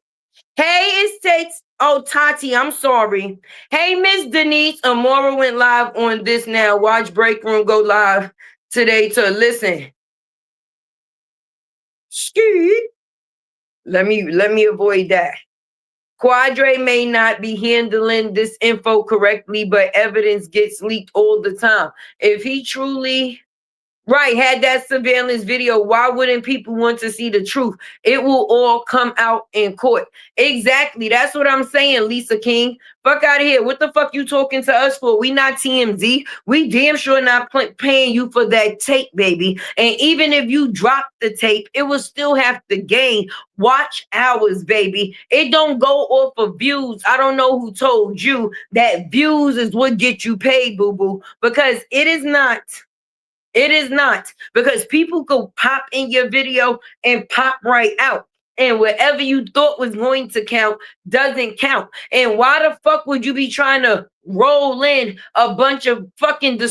Hey, it's Takes. Oh, Tati, I'm sorry. Hey, Miss Denise, Amora went live on this now. Watch Break Room go live today to listen. Ski. Let me avoid that. Quadre may not be handling this info correctly, but evidence gets leaked all the time. If he truly had that surveillance video, why wouldn't people want to see the truth? It will all come out in court. Exactly. That's what I'm saying, Lisa King. Fuck out of here. What the fuck you talking to us for? We not TMZ. We damn sure not paying you for that tape, baby. And even if you drop the tape, it will still have to gain watch hours, baby. It don't go off of views. I don't know who told you that views is what get you paid, boo-boo, because it is not. It is not, because people go pop in your video and pop right out. And whatever you thought was going to count doesn't count. And why the fuck would you be trying to roll in a bunch of fucking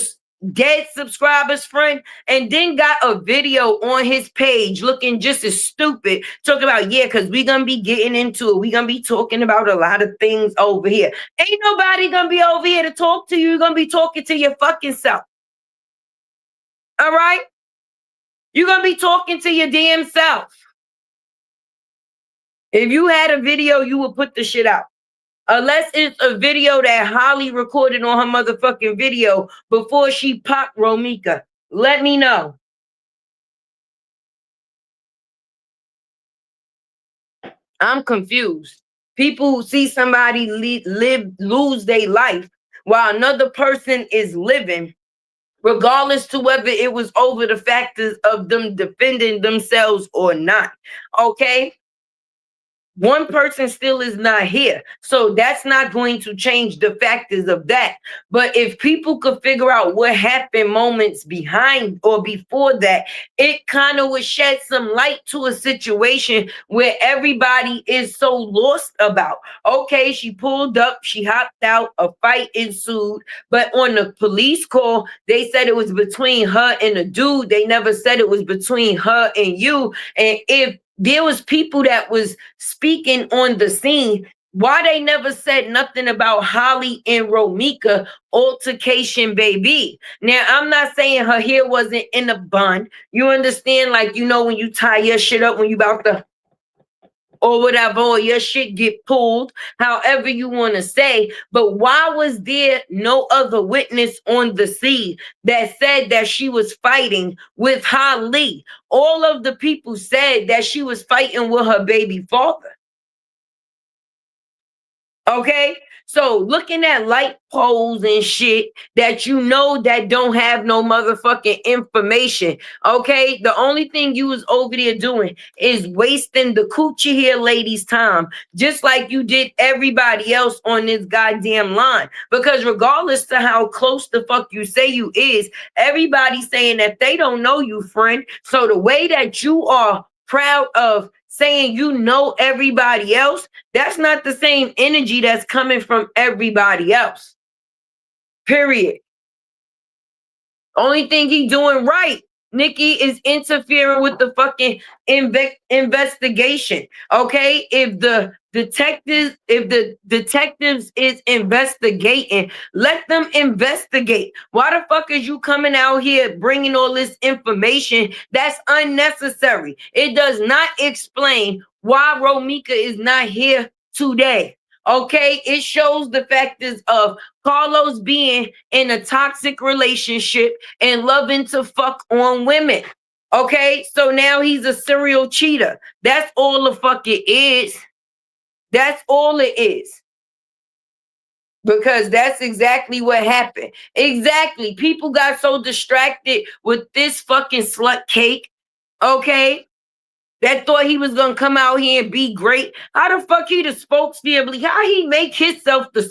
dead subscribers, friend, and then got a video on his page looking just as stupid, talking about, yeah, because we're going to be getting into it. We're going to be talking about a lot of things over here. Ain't nobody going to be over here to talk to you. You're going to be talking to your fucking self. All right? You're going to be talking to your damn self. If you had a video, you would put the shit out. Unless it's a video that Holly recorded on her motherfucking video before she popped Romeca. Let me know. I'm confused. People see somebody lose their life while another person is living, regardless to whether it was over the factors of them defending themselves or not. Okay? One person still is not here. So that's not going to change the factors of that. But if people could figure out what happened moments behind or before that, it kind of would shed some light to a situation where everybody is so lost about. Okay, she pulled up, she hopped out, a fight ensued. But on the police call, they said it was between her and a dude. They never said it was between her and you. And if there was people that was speaking on the scene, why they never said nothing about Holly and Romeca altercation, baby? Now, I'm not saying her hair wasn't in a bun. You understand? Like, you know, when you tie your shit up when you about to, or whatever, or your shit get pulled, however you want to say. But why was there no other witness on the scene that said that she was fighting with Holly? All of the people said that she was fighting with her baby father. Okay? So looking at light poles and shit that you know that don't have no motherfucking information. Okay? The only thing you was over there doing is wasting the coochie hair lady's time, just like you did everybody else on this goddamn line. Because regardless to how close the fuck you say you is, everybody's saying that they don't know you, friend. So the way that you are proud of saying you know everybody else, that's not the same energy that's coming from everybody else. Period. Only thing he doing right, Nikki, is interfering with the fucking investigation. Okay, if the detectives is investigating, let them investigate. Why the fuck is you coming out here bringing all this information that's unnecessary? It does not explain why Romeca is not here today. Okay, it shows the factors of Carlos being in a toxic relationship and loving to fuck on women. Okay, so now he's a serial cheater. That's all the fuck it is. That's all it is. Because that's exactly what happened. Exactly. People got so distracted with this fucking slut cake, okay, that thought he was gonna come out here and be great. How the fuck he the spokesfamily? How he make himself the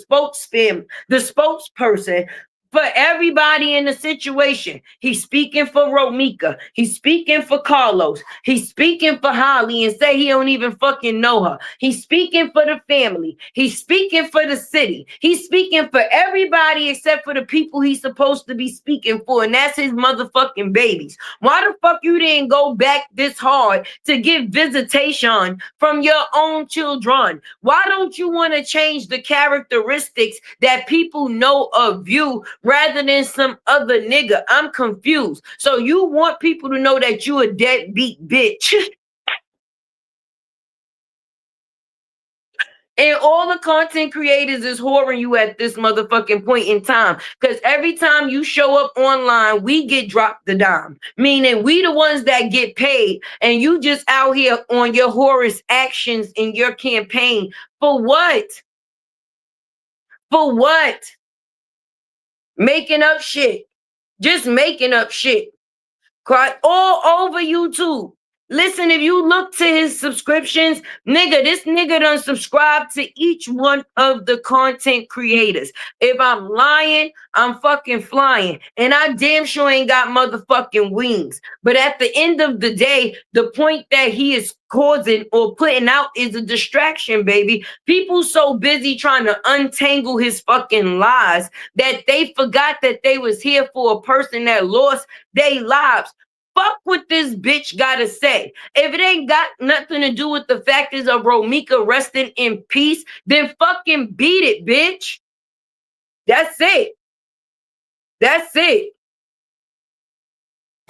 the spokesperson for everybody in the situation? He's speaking for Romeca. He's speaking for Carlos. He's speaking for Holly and say he don't even fucking know her. He's speaking for the family. He's speaking for the city. He's speaking for everybody except for the people he's supposed to be speaking for, and that's his motherfucking babies. Why the fuck you didn't go back this hard to give visitation from your own children? Why don't you want to change the characteristics that people know of you rather than some other nigga? I'm confused. So you want people to know that you a deadbeat bitch. And all the content creators is whoring you at this motherfucking point in time. Because every time you show up online, we get dropped the dime. Meaning we the ones that get paid. And you just out here on your whorish actions in your campaign. For what? For what? Making up shit. Just making up shit. Cry all over YouTube. Listen, if you look to his subscriptions, nigga, this nigga done subscribe to each one of the content creators. If I'm lying, I'm fucking flying. And I damn sure ain't got motherfucking wings. But at the end of the day, the point that he is causing or putting out is a distraction, baby. People so busy trying to untangle his fucking lies that they forgot that they was here for a person that lost their lives. Fuck what this bitch gotta say. If it ain't got nothing to do with the factors of Romeca resting in peace, then fucking beat it, bitch. That's it. That's it.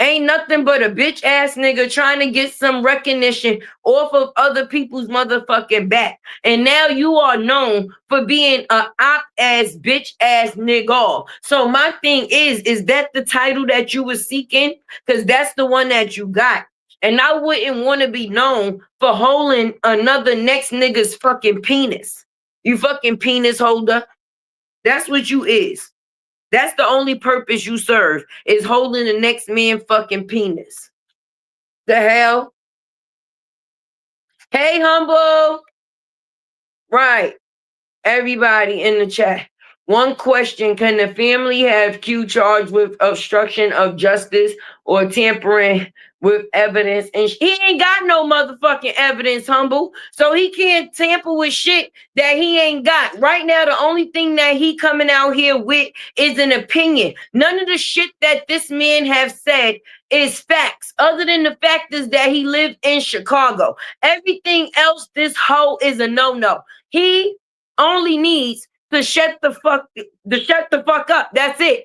Ain't nothing but a bitch ass nigga trying to get some recognition off of other people's motherfucking back. And now you are known for being a op ass bitch ass nigga. So my thing is that the title that you was seeking? Because that's the one that you got. And I wouldn't want to be known for holding another next nigga's fucking penis. You fucking penis holder. That's what you is. That's the only purpose you serve, is holding the next man fucking penis. The hell? Hey, Humble. Right. Everybody in the chat. One question: can the family have Q charged with obstruction of justice or tampering with evidence? And he ain't got no motherfucking evidence, Humble. So he can't tamper with shit that he ain't got. Right now, the only thing that he coming out here with is an opinion. None of the shit that this man have said is facts, other than the fact is that he lived in Chicago. Everything else, this hoe is a no-no. He only needs to shut the fuck up. That's it.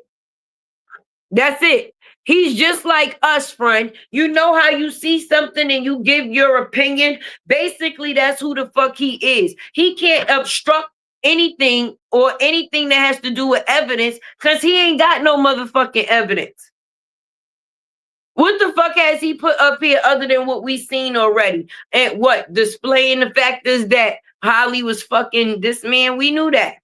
That's it. He's just like us, friend. You know how you see something and you give your opinion? Basically, that's who the fuck he is. He can't obstruct anything or anything that has to do with evidence because he ain't got no motherfucking evidence. What the fuck has he put up here other than what we seen already? And what? Displaying the fact is that Holly was fucking this man. We knew that.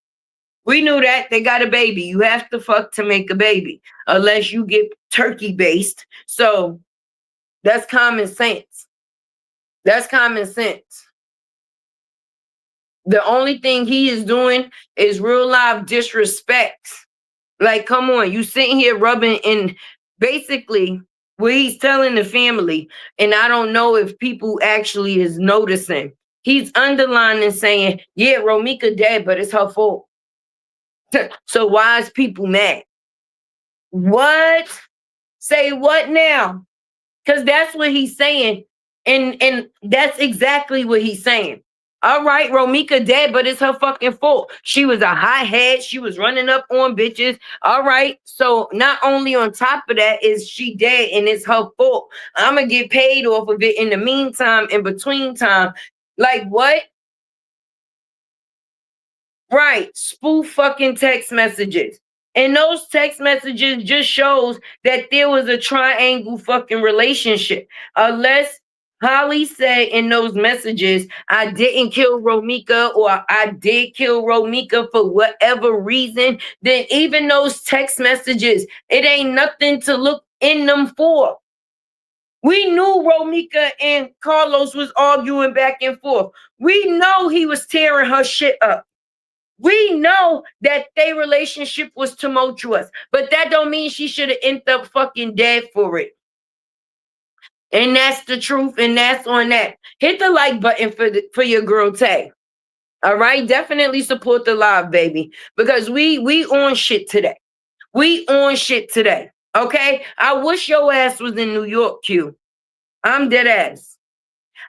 We knew that. They got a baby. You have to fuck to make a baby unless you get turkey based. So that's common sense. That's common sense. The only thing he is doing is real life disrespects. Like, come on, you sitting here rubbing in basically what he's telling the family, and I don't know if people actually is noticing. He's underlining saying, yeah, Romeca dead, but it's her fault. So why is people mad? What? Say what now? Because that's what he's saying. And that's exactly what he's saying. All right, Romeca dead, but it's her fucking fault. She was a hothead. She was running up on bitches. All right. So not only on top of that is she dead and it's her fault. I'm going to get paid off of it in the meantime, in between time. Like what? Right. Spoof fucking text messages. And those text messages just shows that there was a triangle fucking relationship. Unless Holly said in those messages, I didn't kill Romeca, or I did kill Romeca for whatever reason, then even those text messages, it ain't nothing to look in them for. We knew Romeca and Carlos was arguing back and forth. We know he was tearing her shit up. We know that their relationship was tumultuous, but that don't mean she should have ended up fucking dead for it. And that's the truth, and that's on that. Hit the like button for your girl Tay. All right, definitely support the live, baby, because we on shit today. We on shit today. Okay, I wish your ass was in New York, Q. I'm dead ass.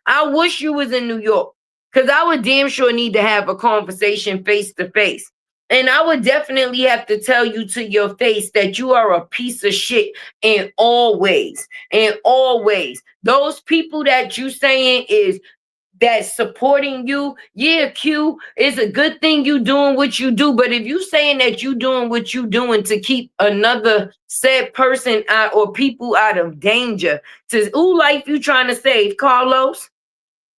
I wish you was in New York, because I would damn sure need to have a conversation face to face. And I would definitely have to tell you to your face that you are a piece of shit in all ways. In all ways. Those people that you saying is that's supporting you, yeah, Q, it's a good thing you doing what you do. But if you saying that you doing what you doing to keep another said person out or people out of danger, to who life you trying to save, Carlos?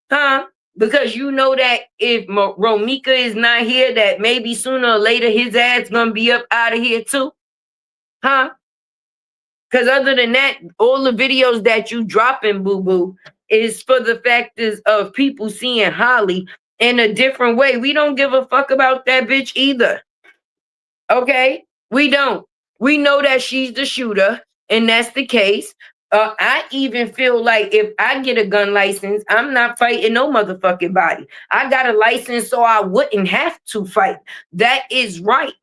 Huh? Because you know that if Romeca is not here, that maybe sooner or later his ass gonna be up out of here too. Huh? Because other than that, all the videos that you dropping, boo-boo, is for the factors of people seeing Holly in a different way. We don't give a fuck about that bitch either. Okay? We don't. We know that she's the shooter, and that's the case. I even feel like if I get a gun license, I'm not fighting no motherfucking body. I got a license so I wouldn't have to fight. That is right.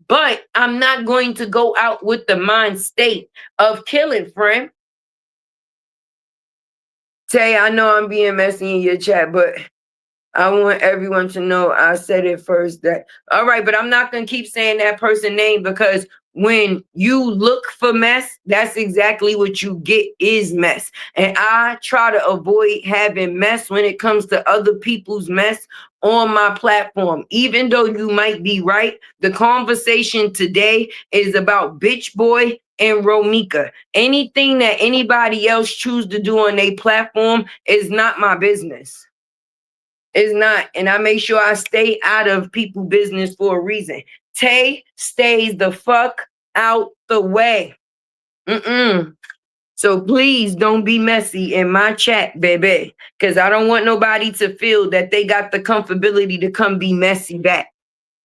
But I'm not going to go out with the mind state of killing, friend. Tay, I know I'm being messy in your chat, but I want everyone to know I said it first. That all right, but I'm not gonna keep saying that person's name, because when you look for mess, that's exactly what you get is mess. And I try to avoid having mess when it comes to other people's mess on my platform. Even though you might be right, the conversation today is about Bitch Boy and Romeca. Anything that anybody else choose to do on their platform is not my business. It's not. And I make sure I stay out of people's business for a reason. Tay stays the fuck out the way. So please don't be messy in my chat, baby. Because I don't want nobody to feel that they got the comfortability to come be messy back.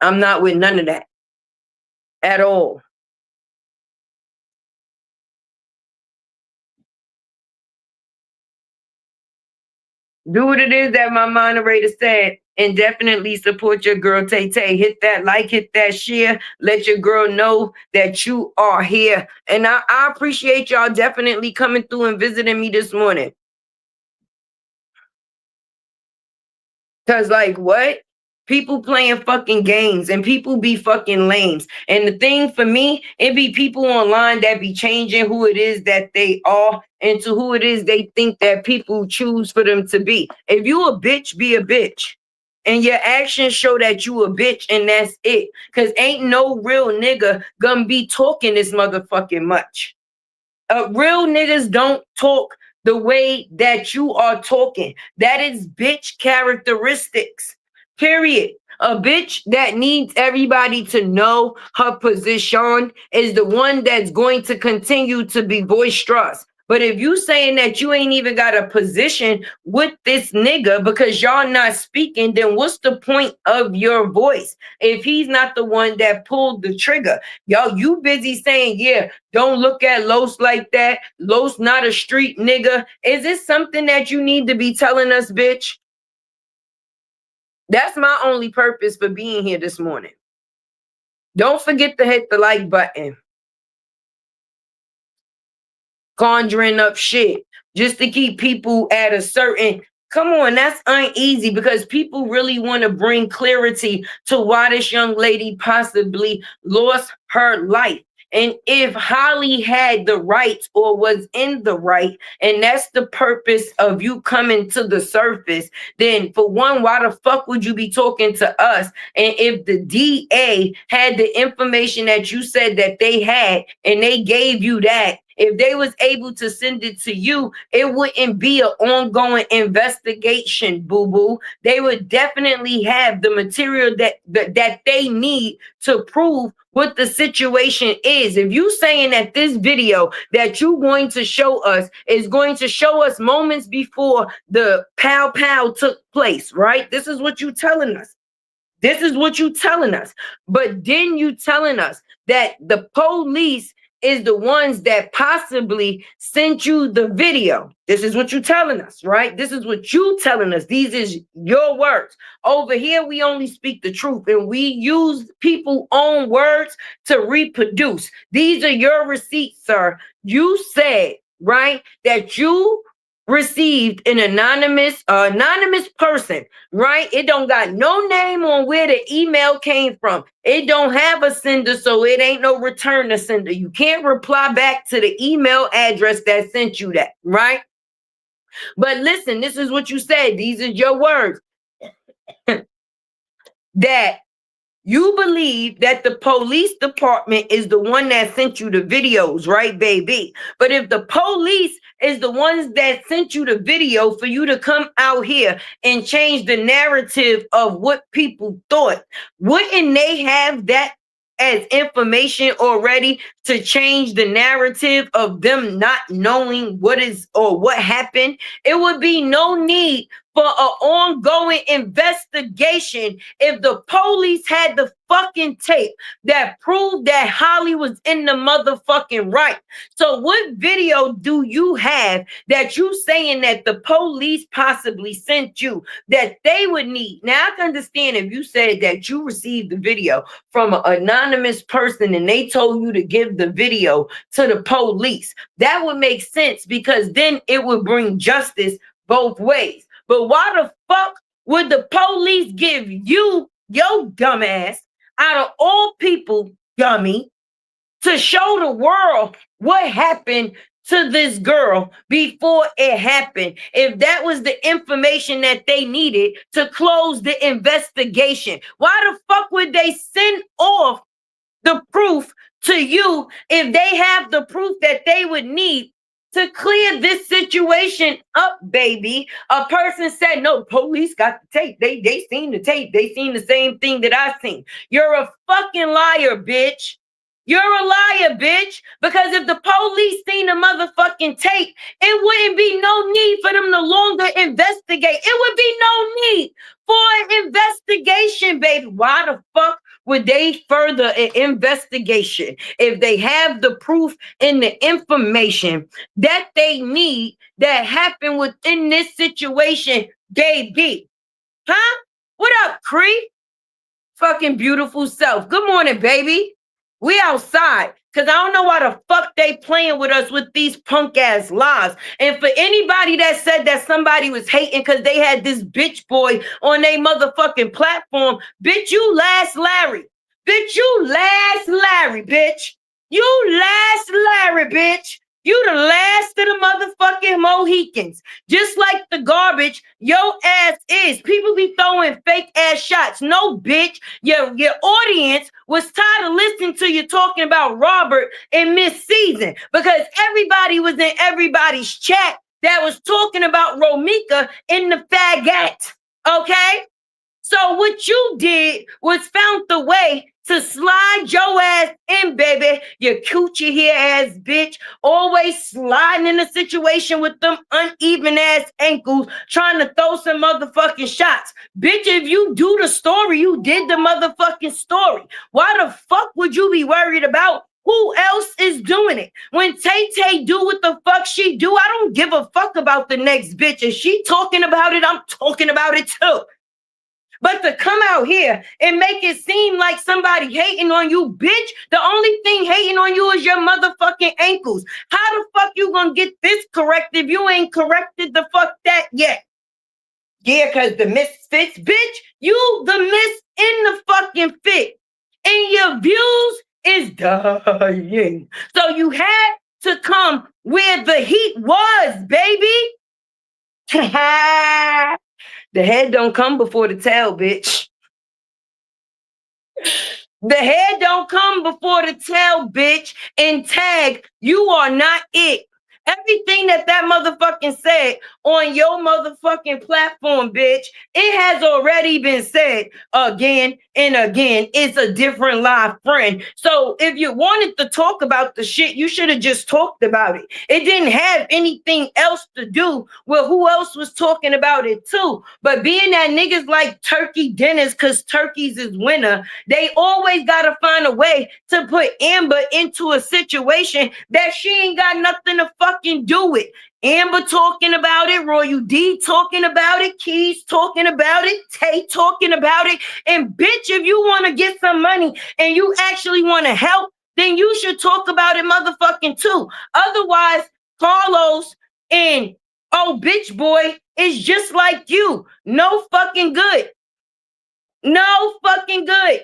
I'm not with none of that at all. Do what it is that my moderator said, and definitely support your girl Tay Tay. Hit that like, hit that share. Let your girl know that you are here. And I appreciate y'all definitely coming through and visiting me this morning. Because, like, what? People playing fucking games and people be fucking lames. And the thing for me, it be people online that be changing who it is that they are into who it is they think that people choose for them to be. If you a bitch, be a bitch. And your actions show that you a bitch, and that's it. Because ain't no real nigga gonna be talking this motherfucking much. Real niggas don't talk the way that you are talking. That is bitch characteristics. Period. A bitch that needs everybody to know her position is the one that's going to continue to be boisterous. But if you saying that you ain't even got a position with this nigga because y'all not speaking, then what's the point of your voice if he's not the one that pulled the trigger? Y'all, you busy saying, yeah, don't look at Los like that. Los not a street nigga. Is this something that you need to be telling us, bitch? That's my only purpose for being here this morning. Don't forget to hit the like button. Conjuring up shit just to keep people at a certain. Come on, that's uneasy because people really want to bring clarity to why this young lady possibly lost her life. And if Holly had the right or was in the right, and that's the purpose of you coming to the surface, then for one, why the fuck would you be talking to us? And if the DA had the information that you said that they had and they gave you that, If they was able to send it to you, it wouldn't be an ongoing investigation, boo-boo. They would definitely have the material that they need to prove what the situation is. If you saying that this video that you're going to show us is going to show us moments before the pow pow took place, right? This is what you telling us. This is what you telling us. But then you telling us that the police is the ones that possibly sent you the video. This is what you telling us, right? This is what you telling us. These is your words. Over here, we only speak the truth, and we use people's own words to reproduce. These are your receipts, sir. You said, right, that you received an anonymous person, right? It don't got no name on where the email came from. It don't have a sender, so it ain't no return to sender. You can't reply back to the email address that sent you that, right? But listen, this is what you said. These are your words. That you believe that the police department is the one that sent you the videos, right, baby? But if the police is the ones that sent you the video for you to come out here and change the narrative of what people thought, wouldn't they have that as information already to change the narrative of them not knowing what is or what happened? It would be no need for an ongoing investigation if the police had the fucking tape that proved that Holly was in the motherfucking right. So what video do you have that you saying that the police possibly sent you that they would need? Now I can understand if you said that you received the video from an anonymous person and they told you to give the video to the police. That would make sense because then it would bring justice both ways. But why the fuck would the police give you, your dumb ass, out of all people, dummy, to show the world what happened to this girl before it happened, if that was the information that they needed to close the investigation? Why the fuck would they send off the proof to you if they have the proof that they would need to clear this situation up, baby? A person said, no, police got the tape. They seen the tape. They seen the same thing that I seen. You're a fucking liar, bitch. You're a liar, bitch. Because if the police seen the motherfucking tape, it wouldn't be no need for them to longer investigate. It would be no need for an investigation, baby. Why the fuck would they further an investigation if they have the proof and the information that they need that happened within this situation, baby? Huh? What up, Cree? Fucking beautiful self. Good morning, baby. We outside. Because I don't know why the fuck they playing with us with these punk ass lies. And for anybody that said that somebody was hating because they had this bitch boy on their motherfucking platform, bitch, you last Larry. Bitch, you last Larry, bitch. You last Larry, bitch. You the last of the motherfucking Mohicans. Just like the garbage your ass is. People be throwing fake ass shots. No, bitch. Your audience was tired of listening to you talking about Robert in Miss Season because everybody was in everybody's chat that was talking about Romeca in the faggot. Okay? So what you did was found the way to slide your ass in, baby. You coochie hair ass bitch. Always sliding in a situation with them uneven ass ankles, trying to throw some motherfucking shots. Bitch, if you do the story, you did the motherfucking story. Why the fuck would you be worried about who else is doing it? When Tay-Tay do what the fuck she do, I don't give a fuck about the next bitch. If she talking about it, I'm talking about it too. But to come out here and make it seem like somebody hating on you, bitch, the only thing hating on you is your motherfucking ankles. How the fuck you gonna get this correct if you ain't corrected the fuck that yet? Yeah, because the misfits, bitch, you the miss in the fucking fit. And your views is dying. So you had to come where the heat was, baby. The head don't come before the tail, bitch. The head don't come before the tail, bitch. And tag, you are not it. Everything that motherfucking said on your motherfucking platform, bitch, it has already been said again and again. It's a different live friend. So if you wanted to talk about the shit, you should have just talked about it. It didn't have anything else to do with who else was talking about it too. But being that niggas like turkey dinners because turkeys is winter, they always got to find a way to put Amber into a situation that she ain't got nothing to fucking do with. Amber talking about it, Royal D talking about it, Keys talking about it, Tay talking about it. And bitch, if you want to get some money and you actually want to help, then you should talk about it motherfucking too. Otherwise, Carlos and bitch boy is just like you. No fucking good. No fucking good.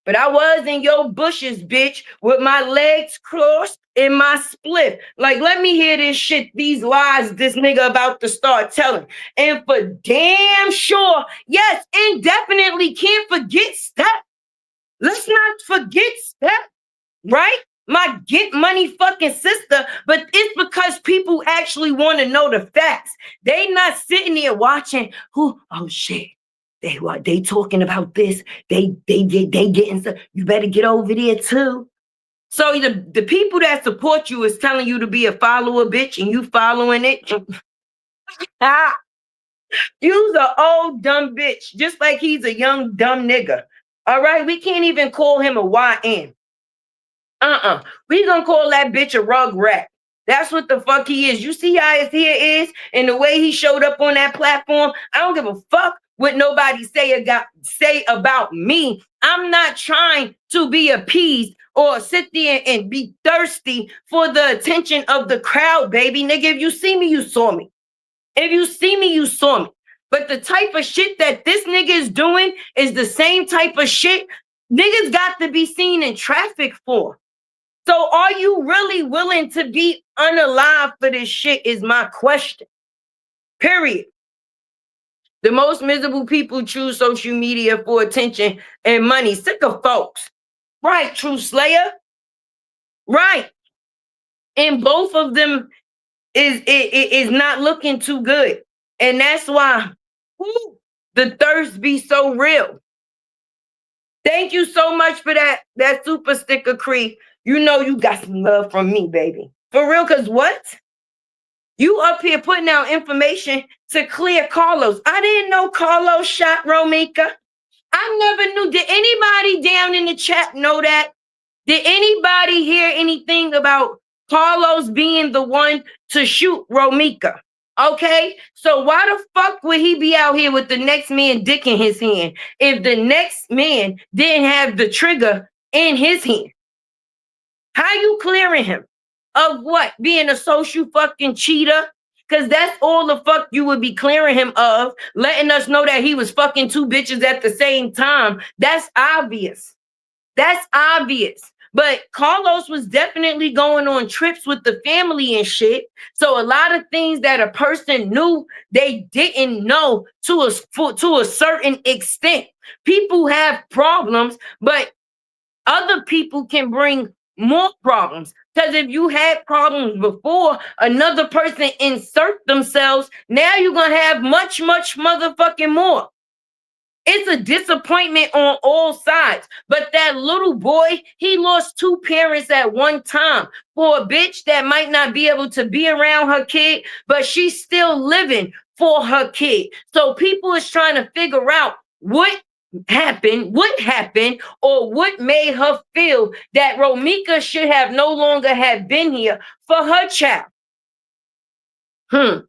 But I was in your bushes, bitch, with my legs crossed in my split. Like, let me hear this shit, these lies this nigga about to start telling. And for damn sure, yes, and definitely can't forget Step. Let's not forget Step, right? My get money fucking sister, but it's because people actually want to know the facts. They not sitting there watching who, oh shit. They talking about this. They getting stuff. You better get over there too. So the people that support you is telling you to be a follower, bitch, and you following it. You's an old dumb bitch, just like he's a young dumb nigga. All right, we can't even call him a YN. We gonna call that bitch a rug rat. That's what the fuck he is. You see how his hair is and the way he showed up on that platform? I don't give a fuck what nobody say about me. I'm not trying to be appeased or sit there and be thirsty for the attention of the crowd, baby. Nigga, if you see me, you saw me. If you see me, you saw me. But the type of shit that this nigga is doing is the same type of shit niggas got to be seen in traffic for. So are you really willing to be unalive for this shit is my question. Period. The most miserable people choose social media for attention and money. Sick of folks. Right, True Slayer. Right. And both of them is not looking too good. And that's why the thirst be so real. Thank you so much for that super sticker, Cree. You know you got some love from me, baby. For real, because what? You up here putting out information to clear Carlos. I didn't know Carlos shot Romeca. I never knew. Did anybody down in the chat know that? Did anybody hear anything about Carlos being the one to shoot Romeca? Okay, so why the fuck would he be out here with the next man dick in his hand if the next man didn't have the trigger in his hand? How you clearing him? Of what? Being a social fucking cheater? Because that's all the fuck you would be clearing him of, letting us know that he was fucking two bitches at the same time. That's obvious. That's obvious. But Carlos was definitely going on trips with the family and shit. So a lot of things that a person knew, they didn't know to a certain extent. People have problems, but other people can bring more problems. Because if you had problems before, another person insert themselves, now you're going to have much, much motherfucking more. It's a disappointment on all sides. But that little boy, he lost two parents at one time for a bitch that might not be able to be around her kid, but she's still living for her kid. So people is trying to figure out what happened, or what made her feel that Romeca should have no longer have been here for her child. The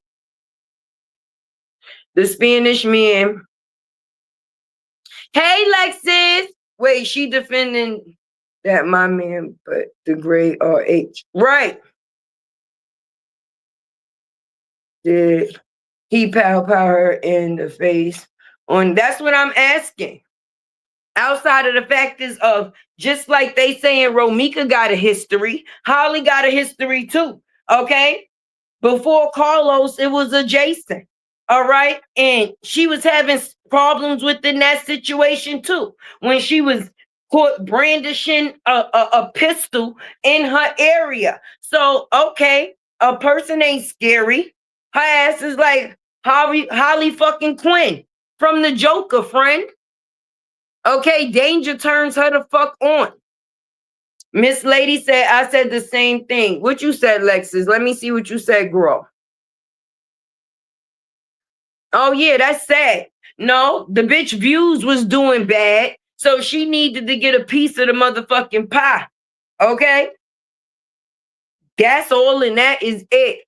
Spanish man. Hey, Lexus. Wait, she defending that my man, but the gray RH. Right. Did he pow her in the face? That's what I'm asking. Outside of the factors of just like they saying Romeca got a history, Holly got a history too. Okay. Before Carlos, it was adjacent. All right. And she was having problems within that situation too. When she was caught brandishing a pistol in her area. So, okay, a person ain't scary. Her ass is like Holly fucking Quinn from the Joker, friend. Okay, danger turns her the fuck on. Miss Lady said, I said the same thing. What you said, Lexus? Let me see what you said, girl. Oh, yeah, that's sad. No, the bitch views was doing bad, so she needed to get a piece of the motherfucking pie. Okay? That's all, and that is it.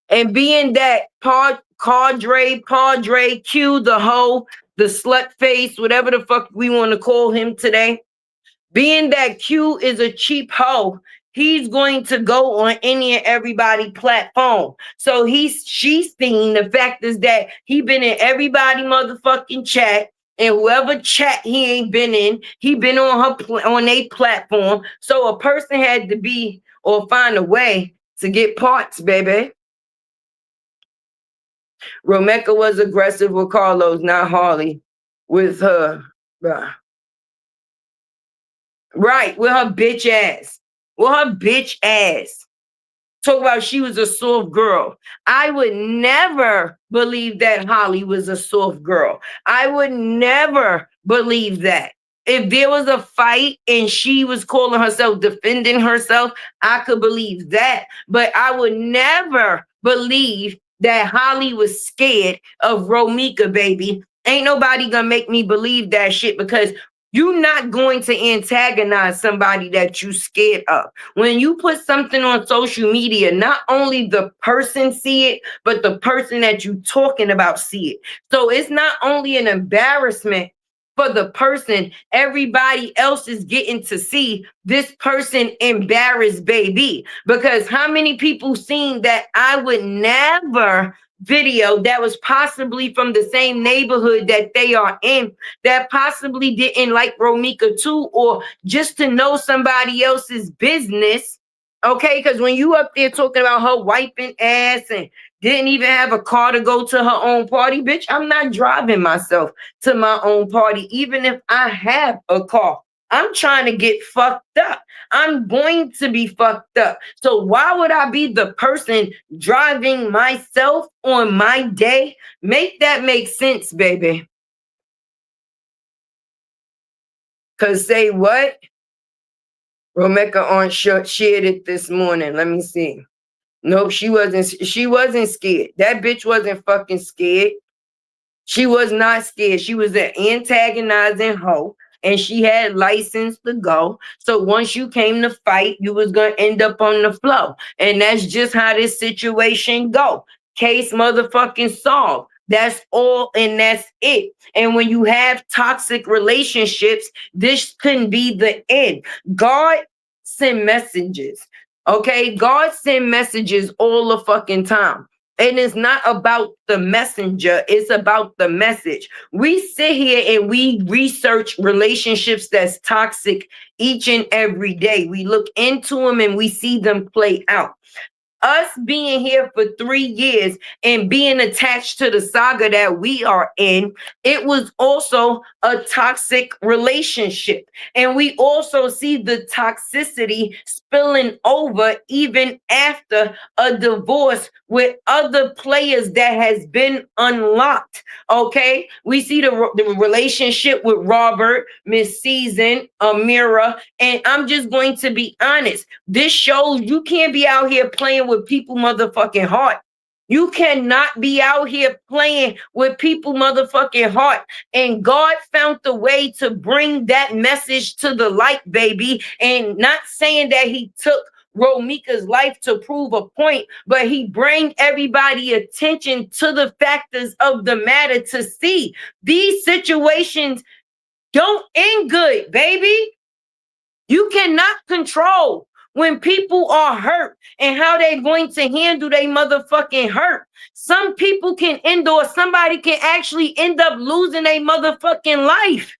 And being that Padre, Q, the hoe, the slut face, whatever the fuck we want to call him today, being that Q is a cheap hoe, he's going to go on any and everybody platform. So she's seen the fact is that he been in everybody motherfucking chat, and whoever chat he ain't been in, he been on a platform. So a person had to be or find a way to get parts, baby. Romeca was aggressive with Carlos, not Harley, with her. Right, with her bitch ass. With her bitch ass. Talk about she was a soft girl. I would never believe that Holly was a soft girl. I would never believe that. If there was a fight and she was calling herself defending herself, I could believe that. But I would never believe that Holly was scared of Romeca, baby. Ain't nobody gonna make me believe that shit, because you're not going to antagonize somebody that you scared of. When you put something on social media, not only the person see it, but the person that you talking about see it. So it's not only an embarrassment for the person, everybody else is getting to see this person embarrassed, baby. Because how many people seen that I would never video that was possibly from the same neighborhood that they are in, that possibly didn't like Romeca too, or just to know somebody else's business. Okay, because when you up there talking about her wiping ass and didn't even have a car to go to her own party, bitch, I'm not driving myself to my own party, even if I have a car. I'm trying to get fucked up. I'm going to be fucked up. So why would I be the person driving myself on my day? Make that make sense, baby. Cause say what? Romeca on shared it this morning. Let me see. Nope, she wasn't scared. That bitch wasn't fucking scared. She was not scared. She was an antagonizing hoe, and she had license to go. So once you came to fight, you was gonna end up on the floor. And that's just how this situation go. Case motherfucking solved. That's all, and that's it. And when you have toxic relationships, this couldn't be the end. God send messages. Okay, God send messages all the fucking time. And it's not about the messenger, it's about the message. We sit here and we research relationships that's toxic each and every day. We look into them and we see them play out. Us being here for 3 years and being attached to the saga that we are in, it was also a toxic relationship. And we also see the toxicity spilling over even after a divorce with other players that has been unlocked. Okay, we see the relationship with Robert, Miss Season, Amira, and I'm just going to be honest. This shows you can't be out here playing with people motherfucking heart. You cannot be out here playing with people motherfucking heart. And God found the way to bring that message to the light, baby. And not saying that he took Romeca's life to prove a point, but he bring everybody attention to the factors of the matter to see these situations don't end good, baby. You cannot control when people are hurt and how they're going to handle their motherfucking hurt. Some people can end, or somebody can actually end up losing their motherfucking life.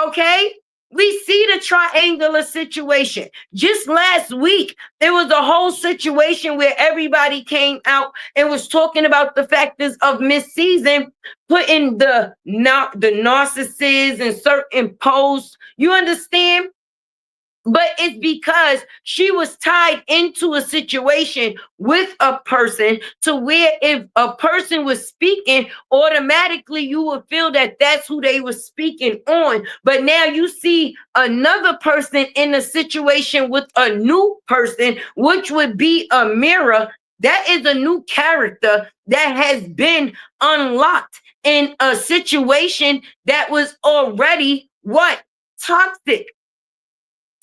Okay? We see the triangular situation. Just last week, there was a whole situation where everybody came out and was talking about the factors of Miss Season putting the narcissists in certain posts. You understand? But it's because she was tied into a situation with a person to where if a person was speaking, automatically you would feel that that's who they were speaking on. But now you see another person in a situation with a new person, which would be a mirror. That is a new character that has been unlocked in a situation that was already what? Toxic.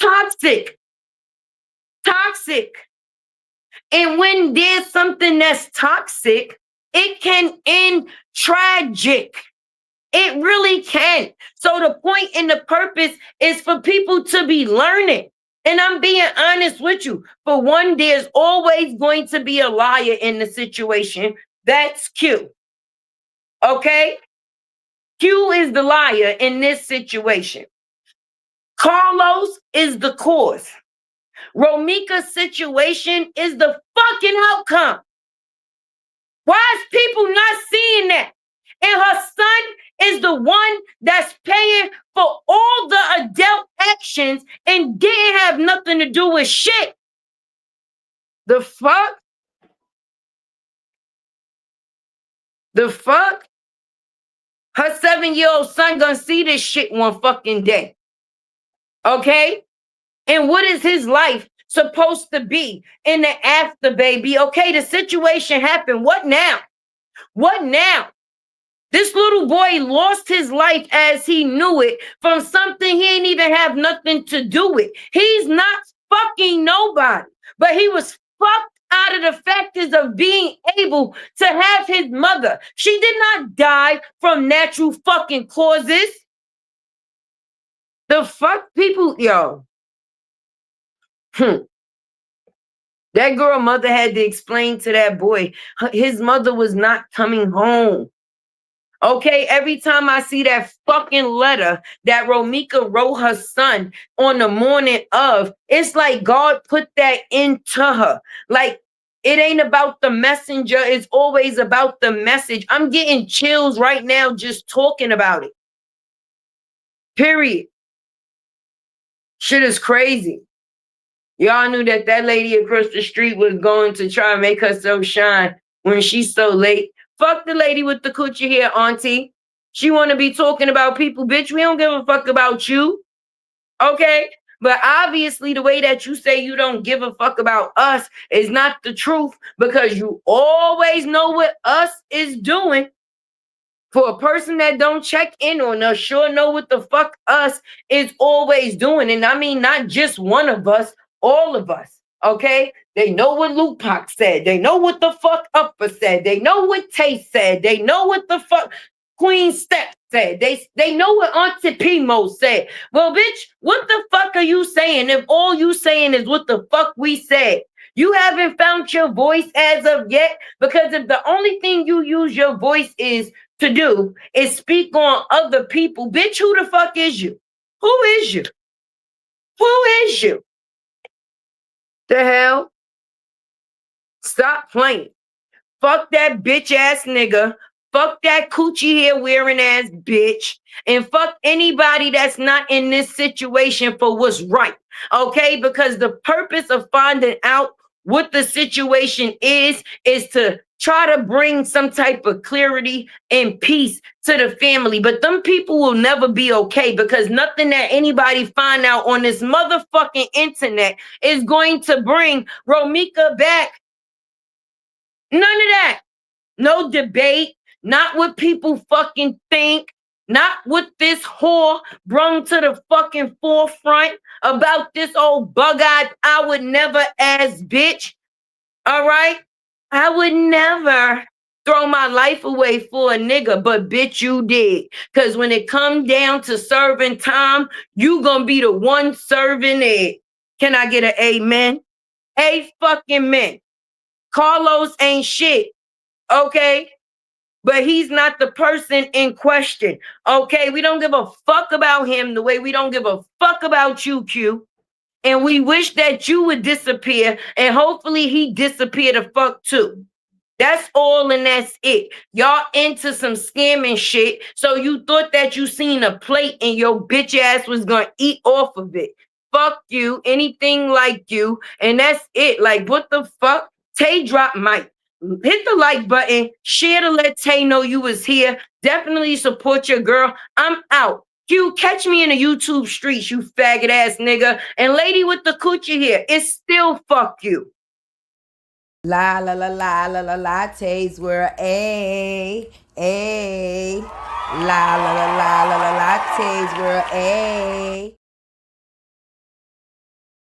Toxic. Toxic. And when there's something that's toxic, it can end tragic. It really can. So the point and the purpose is for people to be learning. And I'm being honest with you. For one, there's always going to be a liar in the situation. That's Q. Okay? Q is the liar in this situation. Carlos is the cause. Romeca's situation is the fucking outcome. Why is people not seeing that? And her son is the one that's paying for all the adult actions and didn't have nothing to do with shit. The fuck? The fuck? Her 7-year-old son gonna see this shit one fucking day. Okay? And what is his life supposed to be in the after, baby? Okay, the situation happened. What now? What now? This little boy lost his life as he knew it from something he didn't even have nothing to do with. He's not fucking nobody, but he was fucked out of the factors of being able to have his mother. She did not die from natural fucking causes. The fuck people, yo. That girl mother had to explain to that boy, his mother was not coming home. Okay, every time I see that fucking letter that Romeca wrote her son on the morning of, it's like God put that into her. Like, it ain't about the messenger, it's always about the message. I'm getting chills right now just talking about it. Period. Shit is crazy. Y'all knew that that lady across the street was going to try and make herself shine when she's so late. Fuck the lady with the coochie hair, auntie. She want to be talking about people. Bitch, we don't give a fuck about you. Okay? But obviously the way that you say you don't give a fuck about us is not the truth because you always know what us is doing. For a person that don't check in on us, sure know what the fuck us is always doing. And I mean, not just one of us, all of us, okay? They know what Luke Pac said. They know what the fuck Upper said. They know what Tay said. They know what the fuck Queen Steph said. They know what Auntie Pimo said. Well, bitch, what the fuck are you saying if all you saying is what the fuck we said? You haven't found your voice as of yet because if the only thing you use your voice is to do is speak on other people, bitch, who the fuck is you? Who is you? Who is you? The hell? Stop playing. Fuck that bitch ass nigga. Fuck that coochie hair wearing ass bitch. And fuck anybody that's not in this situation for what's right. Okay? Because the purpose of finding out what the situation is to try to bring some type of clarity and peace to the family. But them people will never be okay because nothing that anybody find out on this motherfucking internet is going to bring Romeca back. None of that. No debate. Not what people fucking think. Not what this whore brung to the fucking forefront about this old bug-eyed, I would never ass bitch. All right? I would never throw my life away for a nigga, but bitch, you did. Because when it comes down to serving time, you gonna be the one serving it. Can I get an amen? A fucking man. Carlos ain't shit. Okay? but he's not the person in question. Okay, we don't give a fuck about him the way we don't give a fuck about you, Q. And we wish that you would disappear, and hopefully he disappear the fuck too. That's all and that's it. Y'all into some scamming shit. So you thought that you seen a plate and your bitch ass was gonna eat off of it. Fuck you, anything like you. And that's it. Like, what the fuck? Tay drop mic. Hit the like button. Share to let Tay know you was here. Definitely support your girl. I'm out. Q, catch me in the YouTube streets, you faggot ass nigga. And lady with the coochie here, it's still fuck you. La la la la la la lattes were a la la la la la la lattes were a